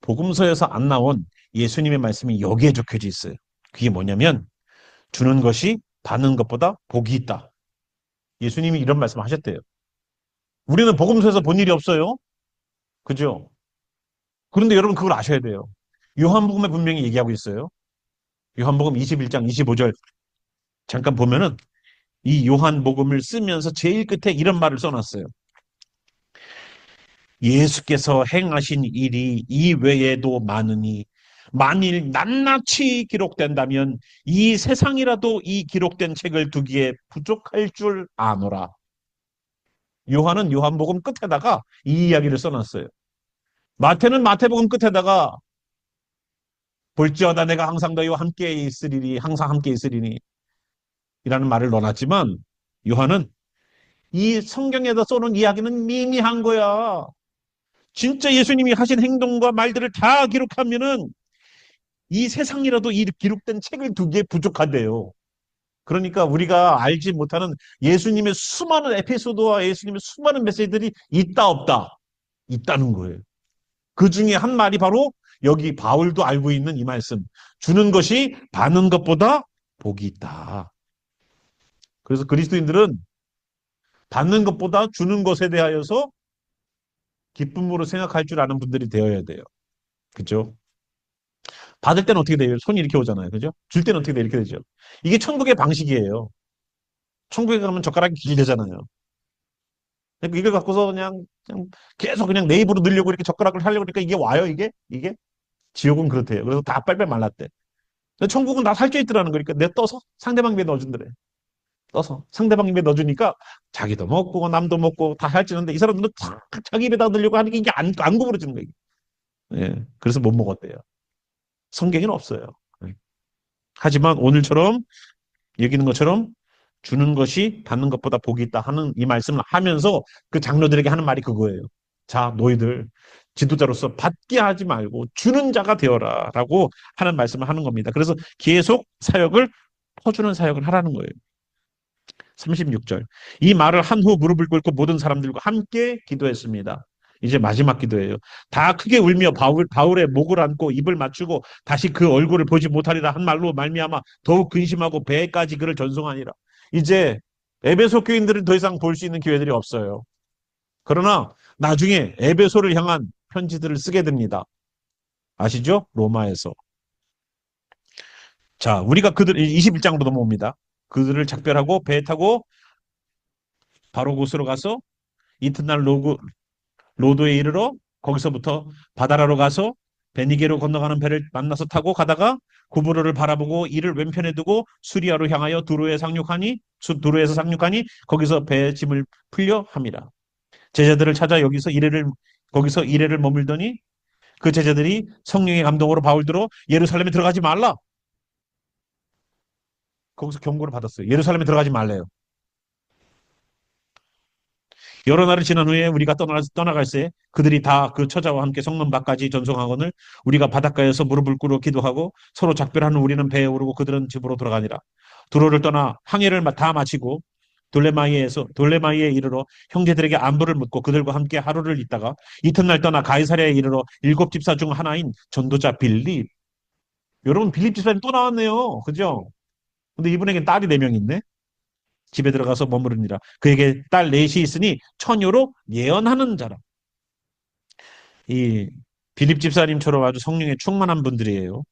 복음서에서 안 나온 예수님의 말씀이 여기에 적혀져 있어요. 그게 뭐냐면 주는 것이 받는 것보다 복이 있다. 예수님이 이런 말씀을 하셨대요. 우리는 복음서에서 본 일이 없어요. 그죠? 그런데 여러분 그걸 아셔야 돼요. 요한복음에 분명히 얘기하고 있어요. 요한복음 21장 25절 잠깐 보면은 이 요한복음을 쓰면서 제일 끝에 이런 말을 써놨어요. 예수께서 행하신 일이 이 외에도 많으니 만일 낱낱이 기록된다면 이 세상이라도 이 기록된 책을 두기에 부족할 줄 아노라. 요한은 요한복음 끝에다가 이 이야기를 써놨어요. 마태는 마태복음 끝에다가 볼지어다 내가 항상 너희와 함께 있으리니 항상 함께 있으리니 이라는 말을 넣어놨지만 요한은 이 성경에다 써놓은 이야기는 미미한 거야. 진짜 예수님이 하신 행동과 말들을 다 기록하면은 이 세상이라도 이 기록된 책을 두기에 부족하대요. 그러니까 우리가 알지 못하는 예수님의 수많은 에피소드와 예수님의 수많은 메시지들이 있다 없다 있다는 거예요. 그 중에 한 말이 바로 여기 바울도 알고 있는 이 말씀. 주는 것이 받는 것보다 복이 있다. 그래서 그리스도인들은 받는 것보다 주는 것에 대하여서 기쁨으로 생각할 줄 아는 분들이 되어야 돼요. 그죠? 받을 때는 어떻게 돼요? 손이 이렇게 오잖아요. 그죠? 줄 때는 어떻게 돼? 이렇게 되죠. 이게 천국의 방식이에요. 천국에 가면 젓가락이 길대잖아요. 그러니까 이걸 갖고서 그냥 계속 그냥 내 입으로 넣으려고 이렇게 젓가락을 하려고 그러니까 이게 와요, 이게? 지옥은 그렇대요. 그래서 다 빨빨 말랐대. 근데 천국은 다 살쪄 있더라는 거니까 내 떠서 상대방 입에 넣어준대래. 떠서 상대방 입에 넣어주니까 자기도 먹고 남도 먹고 다 살찌는데 이 사람들은 다 자기 입에다 넣으려고 하는 게 이게 안 구부러지는 거예요. 예. 그래서 못 먹었대요. 성경에는 없어요. 예. 하지만 오늘처럼 여기는 것처럼 주는 것이 받는 것보다 복이 있다 하는 이 말씀을 하면서 그 장로들에게 하는 말이 그거예요. 자, 너희들 지도자로서 받게 하지 말고 주는 자가 되어라 라고 하는 말씀을 하는 겁니다. 그래서 계속 사역을 퍼주는 사역을 하라는 거예요. 36절. 이 말을 한 후 무릎을 꿇고 모든 사람들과 함께 기도했습니다. 이제 마지막 기도예요. 다 크게 울며 바울의 목을 안고 입을 맞추고 다시 그 얼굴을 보지 못하리라 한 말로 말미암아 더욱 근심하고 배까지 그를 전송하니라. 이제 에베소 교인들은 더 이상 볼 수 있는 기회들이 없어요. 그러나 나중에 에베소를 향한 편지들을 쓰게 됩니다. 아시죠? 로마에서. 자, 우리가 그들 21장으로 넘어옵니다. 그들을 작별하고 배에 타고 바로 곳으로 가서 이튿날 로도에 이르러 거기서부터 바다라로 가서 베니게로 건너가는 배를 만나서 타고 가다가 구브로를 바라보고 이를 왼편에 두고 수리아로 향하여 두로에서 상륙하니 거기서 배의 짐을 풀려 함이라. 제자들을 찾아 거기서 이래를 머물더니 그 제자들이 성령의 감동으로 바울들어 예루살렘에 들어가지 말라. 거기서 경고를 받았어요. 예루살렘에 들어가지 말래요. 여러 날을 지난 후에 우리가 떠나갈새 그들이 다 그 처자와 함께 성문 밖까지 전송하거늘 우리가 바닷가에서 무릎을 꿇어 기도하고 서로 작별하는 우리는 배에 오르고 그들은 집으로 돌아가니라. 두로를 떠나 항해를 다 마치고 돌레마이에 이르러 형제들에게 안부를 묻고 그들과 함께 하루를 있다가 이튿날 떠나 가이사랴에 이르러 일곱 집사 중 하나인 전도자 빌립. 여러분 빌립 집사님 또 나왔네요. 그죠? 근데 이분에겐 딸이 네 명 있네. 집에 들어가서 머무르니라. 그에게 딸 넷이 있으니 처녀로 예언하는 자라. 이 빌립 집사님처럼 아주 성령에 충만한 분들이에요.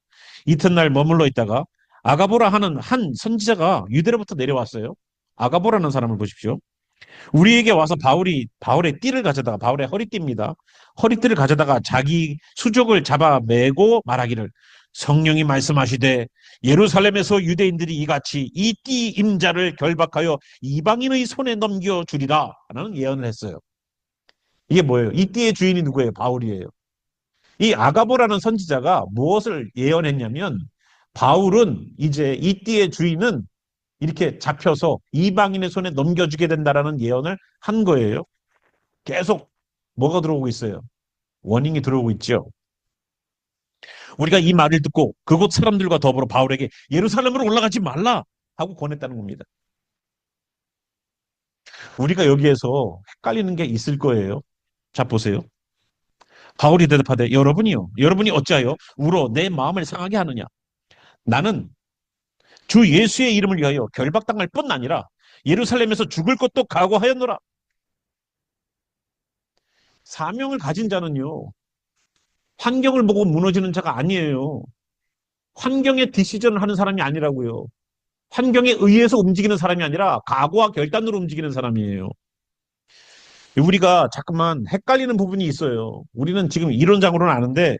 이튿날 머물러 있다가 아가보라 하는 한 선지자가 유대로부터 내려왔어요. 아가보라는 사람을 보십시오. 우리에게 와서 바울의 띠를 가져다가 바울의 허리띠입니다. 허리띠를 가져다가 자기 수족을 잡아 매고 말하기를 성령이 말씀하시되 예루살렘에서 유대인들이 이같이 이 띠 임자를 결박하여 이방인의 손에 넘겨 주리라 라는 예언을 했어요. 이게 뭐예요? 이 띠의 주인이 누구예요? 바울이에요. 이 아가보라는 선지자가 무엇을 예언했냐면 바울은 이제 이 띠의 주인은 이렇게 잡혀서 이방인의 손에 넘겨주게 된다라는 예언을 한 거예요. 계속 뭐가 들어오고 있어요? 워닝이 들어오고 있죠. 우리가 이 말을 듣고 그곳 사람들과 더불어 바울에게 예루살렘으로 올라가지 말라 하고 권했다는 겁니다. 우리가 여기에서 헷갈리는 게 있을 거예요. 자, 보세요. 바울이 대답하되 여러분이 어찌하여 울어 내 마음을 상하게 하느냐? 나는 주 예수의 이름을 위하여 결박당할 뿐 아니라 예루살렘에서 죽을 것도 각오하였노라. 사명을 가진 자는요. 환경을 보고 무너지는 자가 아니에요. 환경에 디시전을 하는 사람이 아니라고요. 환경에 의해서 움직이는 사람이 아니라 각오와 결단으로 움직이는 사람이에요. 우리가 자꾸만 헷갈리는 부분이 있어요. 우리는 지금 이론적으로는 아는데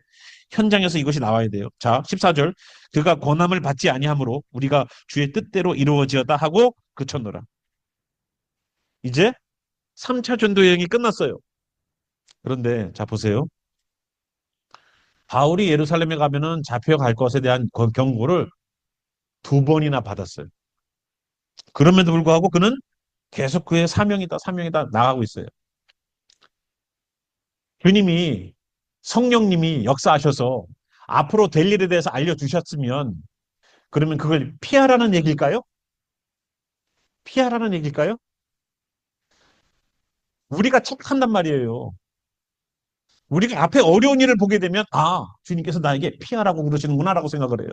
현장에서 이것이 나와야 돼요. 자, 14절. 그가 권함을 받지 아니하므로 우리가 주의 뜻대로 이루어지었다 하고 그쳤노라. 이제 3차 전도 여행이 끝났어요. 그런데 자 보세요. 바울이 예루살렘에 가면은 잡혀갈 것에 대한 경고를 두 번이나 받았어요. 그럼에도 불구하고 그는 계속 그의 사명이다 나가고 있어요. 주님이 성령님이 역사하셔서 앞으로 될 일에 대해서 알려주셨으면 그러면 그걸 피하라는 얘기일까요? 피하라는 얘기일까요? 우리가 착각한단 말이에요. 우리가 앞에 어려운 일을 보게 되면 주님께서 나에게 피하라고 그러시는구나라고 생각을 해요.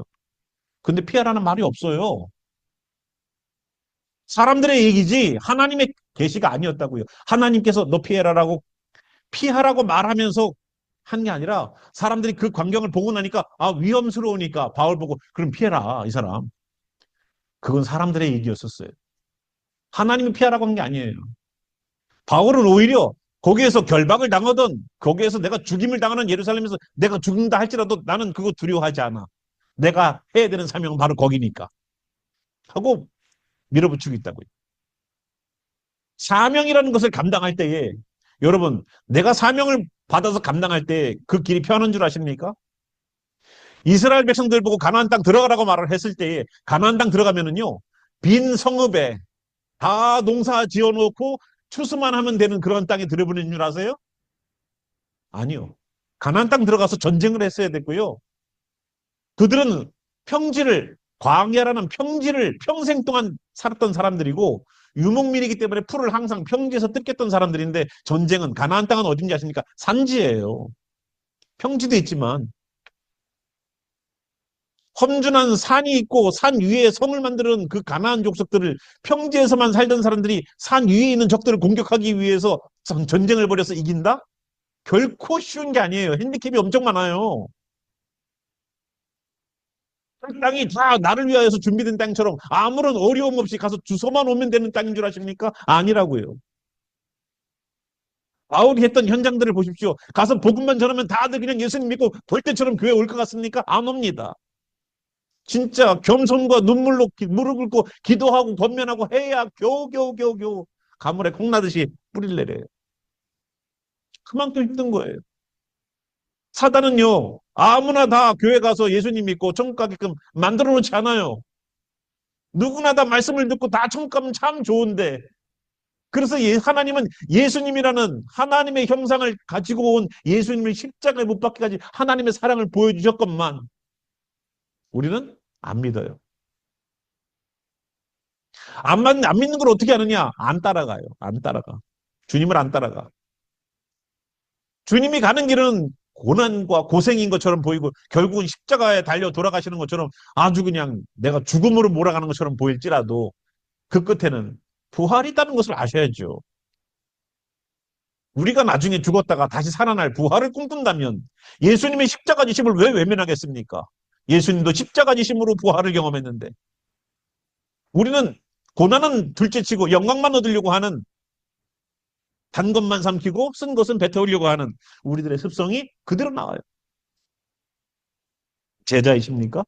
근데 피하라는 말이 없어요. 사람들의 얘기지 하나님의 계시가 아니었다고요. 하나님께서 너 피해라라고 피하라고 말하면서 한 게 아니라 사람들이 그 광경을 보고 나니까 아, 위험스러우니까 바울 보고 그럼 피해라, 이 사람. 그건 사람들의 얘기였었어요. 하나님이 피하라고 한 게 아니에요. 바울은 오히려 거기에서 결박을 당하던 거기에서 내가 죽임을 당하는 예루살렘에서 내가 죽는다 할지라도 나는 그거 두려워하지 않아. 내가 해야 되는 사명은 바로 거기니까 하고 밀어붙이고 있다고요. 사명이라는 것을 감당할 때에 여러분 내가 사명을 받아서 감당할 때 그 길이 편한 줄 아십니까? 이스라엘 백성들 보고 가나안 땅 들어가라고 말을 했을 때에 가나안 땅 들어가면은요 빈 성읍에 다 농사 지어놓고 추수만 하면 되는 그런 땅에 들어보는 줄 아세요? 아니요. 가나안 땅 들어가서 전쟁을 했어야 됐고요. 그들은 평지를 광야라는 평지를 평생 동안 살았던 사람들이고 유목민이기 때문에 풀을 항상 평지에서 뜯겼던 사람들인데 전쟁은 가나안 땅은 어딘지 아십니까? 산지예요. 평지도 있지만 험준한 산이 있고 산 위에 성을 만드는 그 가나안 족속들을 평지에서만 살던 사람들이 산 위에 있는 적들을 공격하기 위해서 전쟁을 벌여서 이긴다? 결코 쉬운 게 아니에요. 핸디캡이 엄청 많아요. 땅이 다 나를 위하여서 준비된 땅처럼 아무런 어려움 없이 가서 주소만 오면 되는 땅인 줄 아십니까? 아니라고요. 바울이 했던 현장들을 보십시오. 가서 복음만 전하면 다들 그냥 예수님 믿고 볼 때처럼 교회 올 것 같습니까? 안 옵니다. 진짜 겸손과 눈물로 무릎 꿇고 기도하고 권면하고 해야 겨우 가물에 콩나듯이 뿌리를 내려요. 그만큼 힘든 거예요. 사단은요 아무나 다 교회 가서 예수님 믿고 천국 가게끔 만들어 놓지 않아요. 누구나 다 말씀을 듣고 다 천국 가면 참 좋은데 그래서 하나님은 예수님이라는 하나님의 형상을 가지고 온 예수님을 십자가에 못 박기까지 하나님의 사랑을 보여주셨건만 우리는 안 믿어요. 안 믿는 걸 어떻게 하느냐? 안 따라가요. 안 따라가. 주님을 안 따라가. 주님이 가는 길은 고난과 고생인 것처럼 보이고 결국은 십자가에 달려 돌아가시는 것처럼 아주 그냥 내가 죽음으로 몰아가는 것처럼 보일지라도 그 끝에는 부활이 있다는 것을 아셔야죠. 우리가 나중에 죽었다가 다시 살아날 부활을 꿈꾼다면 예수님의 십자가 지심을 왜 외면하겠습니까? 예수님도 십자가 지심으로 부활을 경험했는데 우리는 고난은 둘째치고 영광만 얻으려고 하는 단 것만 삼키고 쓴 것은 뱉어오려고 하는 우리들의 습성이 그대로 나와요. 제자이십니까?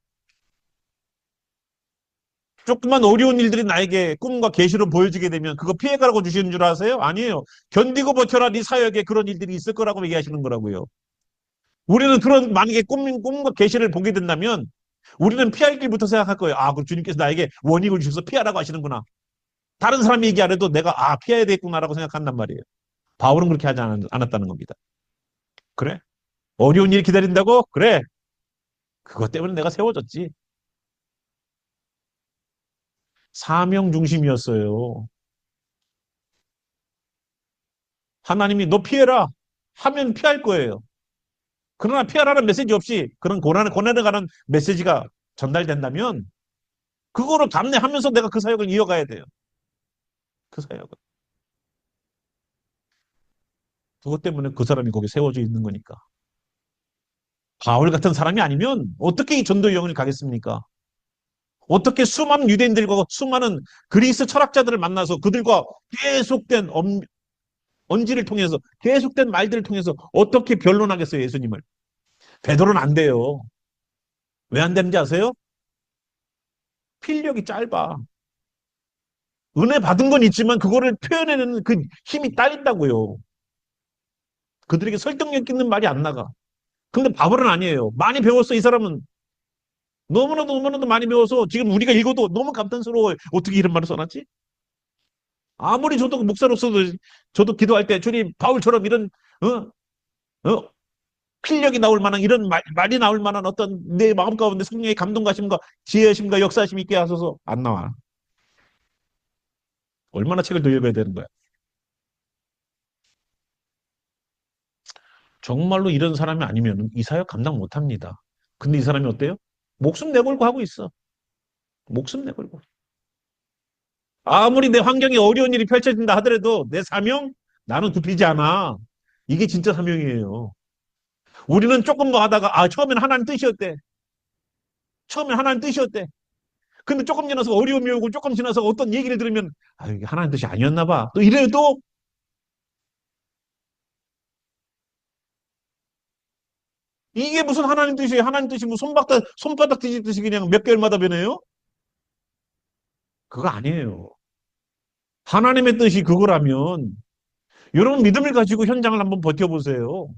조금만 어려운 일들이 나에게 꿈과 계시로 보여지게 되면 그거 피해가라고 주시는 줄 아세요? 아니에요. 견디고 버텨라 네 사역에 그런 일들이 있을 거라고 얘기하시는 거라고요. 우리는 그런 만약에 꿈과 계시를 보게 된다면 우리는 피할 길부터 생각할 거예요. 아, 그럼 주님께서 나에게 원익을 주셔서 피하라고 하시는구나. 다른 사람이 얘기 안 해도 내가 피해야 되겠구나라고 생각한단 말이에요. 바울은 그렇게 하지 않았다는 겁니다. 그래? 어려운 일 기다린다고? 그래. 그것 때문에 내가 세워졌지. 사명 중심이었어요. 하나님이 너 피해라 하면 피할 거예요. 그러나 피하라는 메시지 없이 그런 고난에 관한 메시지가 전달된다면 그거를 감내하면서 내가 그 사역을 이어가야 돼요. 그 사역을. 그것 때문에 그 사람이 거기 세워져 있는 거니까. 바울 같은 사람이 아니면 어떻게 이 전도 여행을 가겠습니까? 어떻게 수많은 유대인들과 수많은 그리스 철학자들을 만나서 그들과 계속된 언지를 통해서 계속된 말들을 통해서 어떻게 변론하겠어요, 예수님을? 베드로는 안 돼요. 왜 안 되는지 아세요? 필력이 짧아. 은혜 받은 건 있지만 그거를 표현해내는 그 힘이 딸린다고요. 그들에게 설득력 있는 말이 안 나가. 근데 바울은 아니에요. 많이 배웠어, 이 사람은. 너무나도 많이 배워서 지금 우리가 읽어도 너무 감탄스러워요. 어떻게 이런 말을 써놨지? 아무리 저도 목사로서도 저도 기도할 때 주님 바울처럼 이런 어? 필력이 나올 만한 이런 말이 나올 만한 어떤 내 마음 가운데 성령의 감동 가심과 지혜심과 역사심 있게 하소서 안 나와. 얼마나 책을 더 읽어야 되는 거야. 정말로 이런 사람이 아니면 이 사역 감당 못 합니다. 근데 이 사람이 어때요? 목숨 내걸고 하고 있어. 목숨 내걸고. 아무리 내 환경에 어려운 일이 펼쳐진다 하더라도 내 사명? 나는 굽히지 않아. 이게 진짜 사명이에요. 우리는 조금 더 하다가, 처음에는 하나님 뜻이었대. 처음엔 하나님 뜻이었대. 근데 조금 지나서 어려움이 오고 조금 지나서 어떤 얘기를 들으면, 이게 하나님 뜻이 아니었나 봐. 또 이래요, 또. 이게 무슨 하나님 뜻이에요? 하나님 뜻이 뭐 손바닥 뒤집듯이 그냥 몇 개월마다 변해요? 그거 아니에요. 하나님의 뜻이 그거라면, 여러분 믿음을 가지고 현장을 한번 버텨보세요.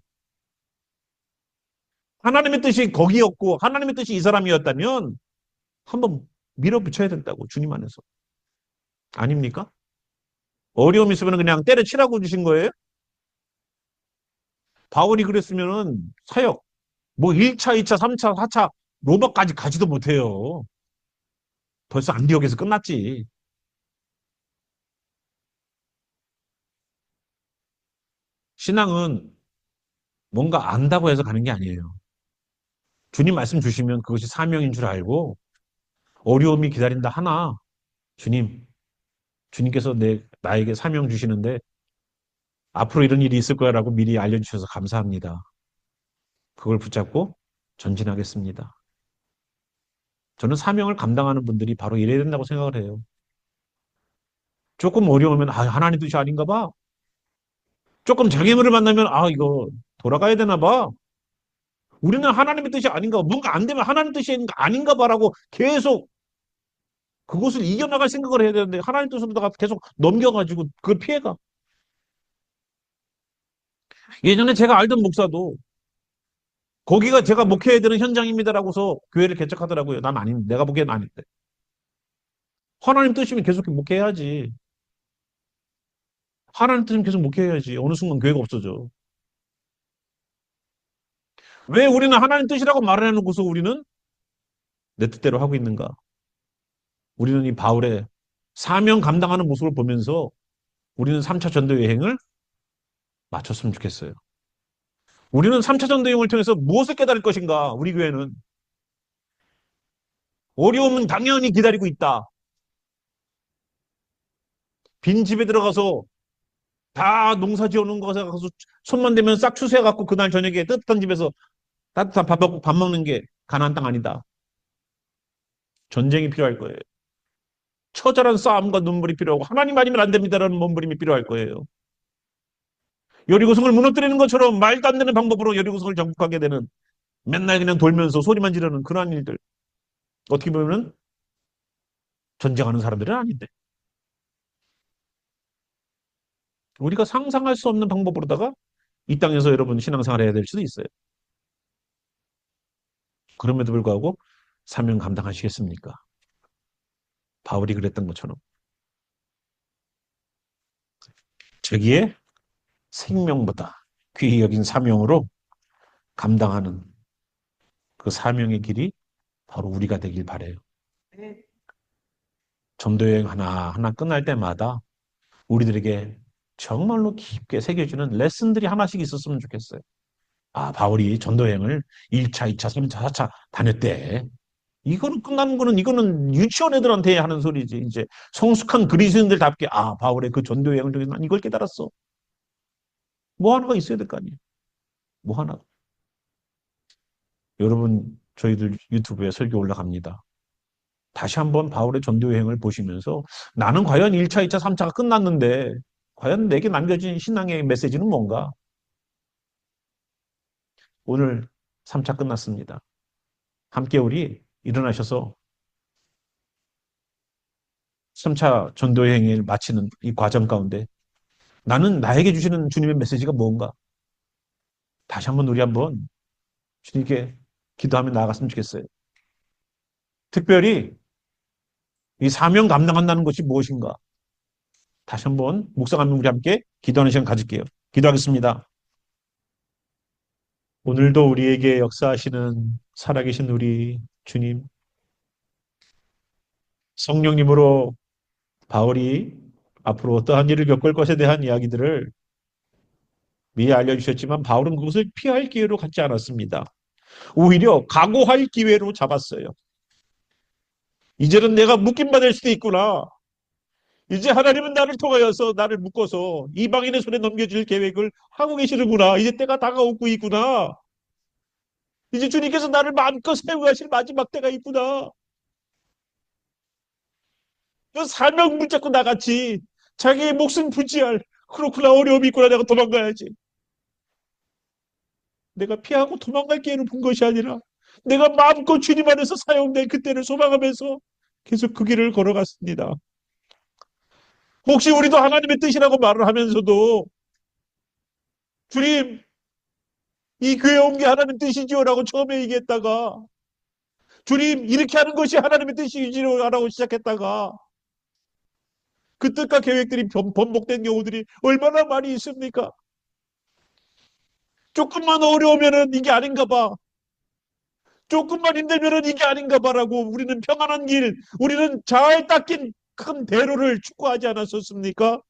하나님의 뜻이 거기였고, 하나님의 뜻이 이 사람이었다면, 한번 밀어붙여야 된다고, 주님 안에서. 아닙니까? 어려움 있으면 그냥 때려치라고 주신 거예요? 바울이 그랬으면은 사역, 뭐 1차, 2차, 3차, 4차, 로마까지 가지도 못해요. 벌써 안디옥에서 끝났지. 신앙은 뭔가 안다고 해서 가는 게 아니에요. 주님 말씀 주시면 그것이 사명인 줄 알고 어려움이 기다린다 하나, 주님, 주님께서 나에게 사명 주시는데 앞으로 이런 일이 있을 거라고 미리 알려주셔서 감사합니다. 그걸 붙잡고 전진하겠습니다. 저는 사명을 감당하는 분들이 바로 이래야 된다고 생각을 해요. 조금 어려우면 하나님 뜻이 아닌가 봐. 조금 장애물을 만나면 이거 돌아가야 되나 봐. 우리는 하나님의 뜻이 아닌가 봐. 뭔가 안 되면 하나님 뜻이 아닌가 봐라고 계속 그것을 이겨나갈 생각을 해야 되는데 하나님 뜻으로다가 계속 넘겨가지고 그걸 피해가. 예전에 제가 알던 목사도 거기가 제가 목회해야 되는 현장입니다라고서 교회를 개척하더라고요. 난 아닌데. 내가 보기엔 아닌데. 하나님 뜻이면 계속 목회해야지. 하나님 뜻이면 계속 목회해야지. 어느 순간 교회가 없어져. 왜 우리는 하나님 뜻이라고 말을 해놓고서 우리는 내 뜻대로 하고 있는가? 우리는 이 바울의 사명 감당하는 모습을 보면서 우리는 3차 전도 여행을 마쳤으면 좋겠어요. 우리는 3차 전도 여행을 통해서 무엇을 깨달을 것인가? 우리 교회는 어려움은 당연히 기다리고 있다. 빈 집에 들어가서 다 농사 지어놓은 것에 가서 손만 대면 싹 추수해갖고 그날 저녁에 뜨뜻한 집에서 따뜻한 밥 먹고 밥 먹는 게 가나안 땅 아니다. 전쟁이 필요할 거예요. 처절한 싸움과 눈물이 필요하고 하나님 아니면 안 됩니다라는 몸부림이 필요할 거예요. 여리고성을 무너뜨리는 것처럼 말도 안 되는 방법으로 여리고성을 정복하게 되는 맨날 그냥 돌면서 소리만 지르는 그러한 일들. 어떻게 보면 전쟁하는 사람들은 아닌데. 우리가 상상할 수 없는 방법으로다가 이 땅에서 여러분 신앙생활 해야 될 수도 있어요. 그럼에도 불구하고 사명 감당하시겠습니까? 바울이 그랬던 것처럼. 저기에 생명보다 귀히 여긴 사명으로 감당하는 그 사명의 길이 바로 우리가 되길 바래요. 전도여행 하나하나 끝날 때마다 우리들에게 정말로 깊게 새겨주는 레슨들이 하나씩 있었으면 좋겠어요. 바울이 전도여행을 1차, 2차, 3차, 4차 다녔대. 이거는 끝나는 거는 이거는 유치원 애들한테 하는 소리지. 이제 성숙한 그리스도인들답게 바울의 그 전도여행을 통해서 난 이걸 깨달았어. 뭐 하나가 있어야 될 거 아니에요. 뭐 하나. 여러분 저희들 유튜브에 설교 올라갑니다. 다시 한번 바울의 전도 여행을 보시면서 나는 과연 1차, 2차, 3차가 끝났는데 과연 내게 남겨진 신앙의 메시지는 뭔가? 오늘 3차 끝났습니다. 함께 우리 일어나셔서 3차 전도 여행을 마치는 이 과정 가운데 나는 나에게 주시는 주님의 메시지가 뭔가? 다시 한번 우리 한번 주님께 기도하며 나아갔으면 좋겠어요. 특별히 이 사명 감당한다는 것이 무엇인가? 다시 한번 묵상하며 우리 함께 기도하는 시간 가질게요. 기도하겠습니다. 오늘도 우리에게 역사하시는 살아계신 우리 주님, 성령님으로 바울이 앞으로 어떠한 일을 겪을 것에 대한 이야기들을 미리 알려주셨지만 바울은 그것을 피할 기회로 갖지 않았습니다. 오히려 각오할 기회로 잡았어요. 이제는 내가 묶임받을 수도 있구나. 이제 하나님은 나를 통하여서 나를 묶어서 이방인의 손에 넘겨줄 계획을 하고 계시는구나. 이제 때가 다가오고 있구나. 이제 주님께서 나를 마음껏 사용하실 마지막 때가 있구나. 그 사명 붙잡고 나갔지. 자기의 목숨 부지할 그렇구나 어려움이 있구나 내가 도망가야지. 내가 피하고 도망갈 기회를 본 것이 아니라 내가 마음껏 주님 안에서 사용된 그때를 소망하면서 계속 그 길을 걸어갔습니다. 혹시 우리도 하나님의 뜻이라고 말을 하면서도 주님 이 교회 온 게 하나님의 뜻이지요 라고 처음에 얘기했다가 주님 이렇게 하는 것이 하나님의 뜻이지요 라고 시작했다가 그 뜻과 계획들이 번복된 경우들이 얼마나 많이 있습니까? 조금만 어려우면은 이게 아닌가 봐. 조금만 힘들면은 이게 아닌가 봐라고 우리는 평안한 길, 우리는 잘 닦인 큰 대로를 추구하지 않았었습니까?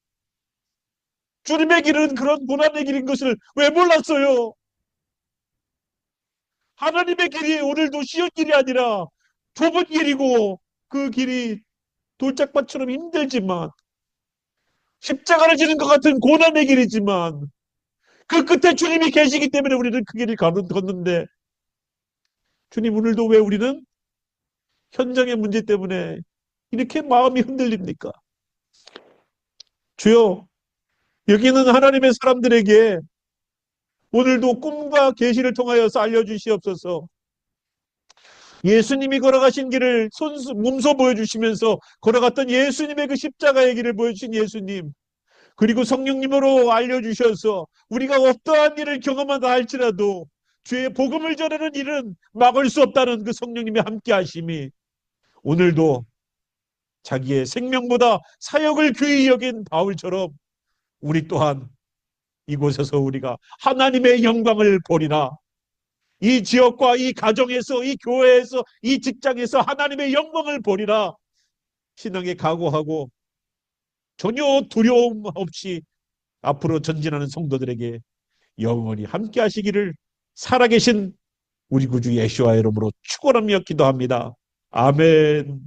주님의 길은 그런 고난의 길인 것을 왜 몰랐어요? 하나님의 길이 오늘도 쉬운 길이 아니라 좁은 길이고 그 길이 돌짝밭처럼 힘들지만 십자가를 지는 것 같은 고난의 길이지만 그 끝에 주님이 계시기 때문에 우리는 그 길을 걷는데 주님 오늘도 왜 우리는 현장의 문제 때문에 이렇게 마음이 흔들립니까? 주여 여기는 하나님의 사람들에게 오늘도 꿈과 계시를 통하여서 알려주시옵소서. 예수님이 걸어가신 길을 몸소 보여주시면서 걸어갔던 예수님의 그 십자가의 길을 보여주신 예수님 그리고 성령님으로 알려주셔서 우리가 어떠한 일을 경험하다 할지라도 주의 복음을 전하는 일은 막을 수 없다는 그 성령님의 함께 하심이 오늘도 자기의 생명보다 사역을 귀히 여긴 바울처럼 우리 또한 이곳에서 우리가 하나님의 영광을 보리라. 이 지역과 이 가정에서 이 교회에서 이 직장에서 하나님의 영광을 보리라. 신앙에 각오하고 전혀 두려움 없이 앞으로 전진하는 성도들에게 영원히 함께 하시기를 살아계신 우리 구주 예수와 이름으로 축원하며 기도합니다. 아멘.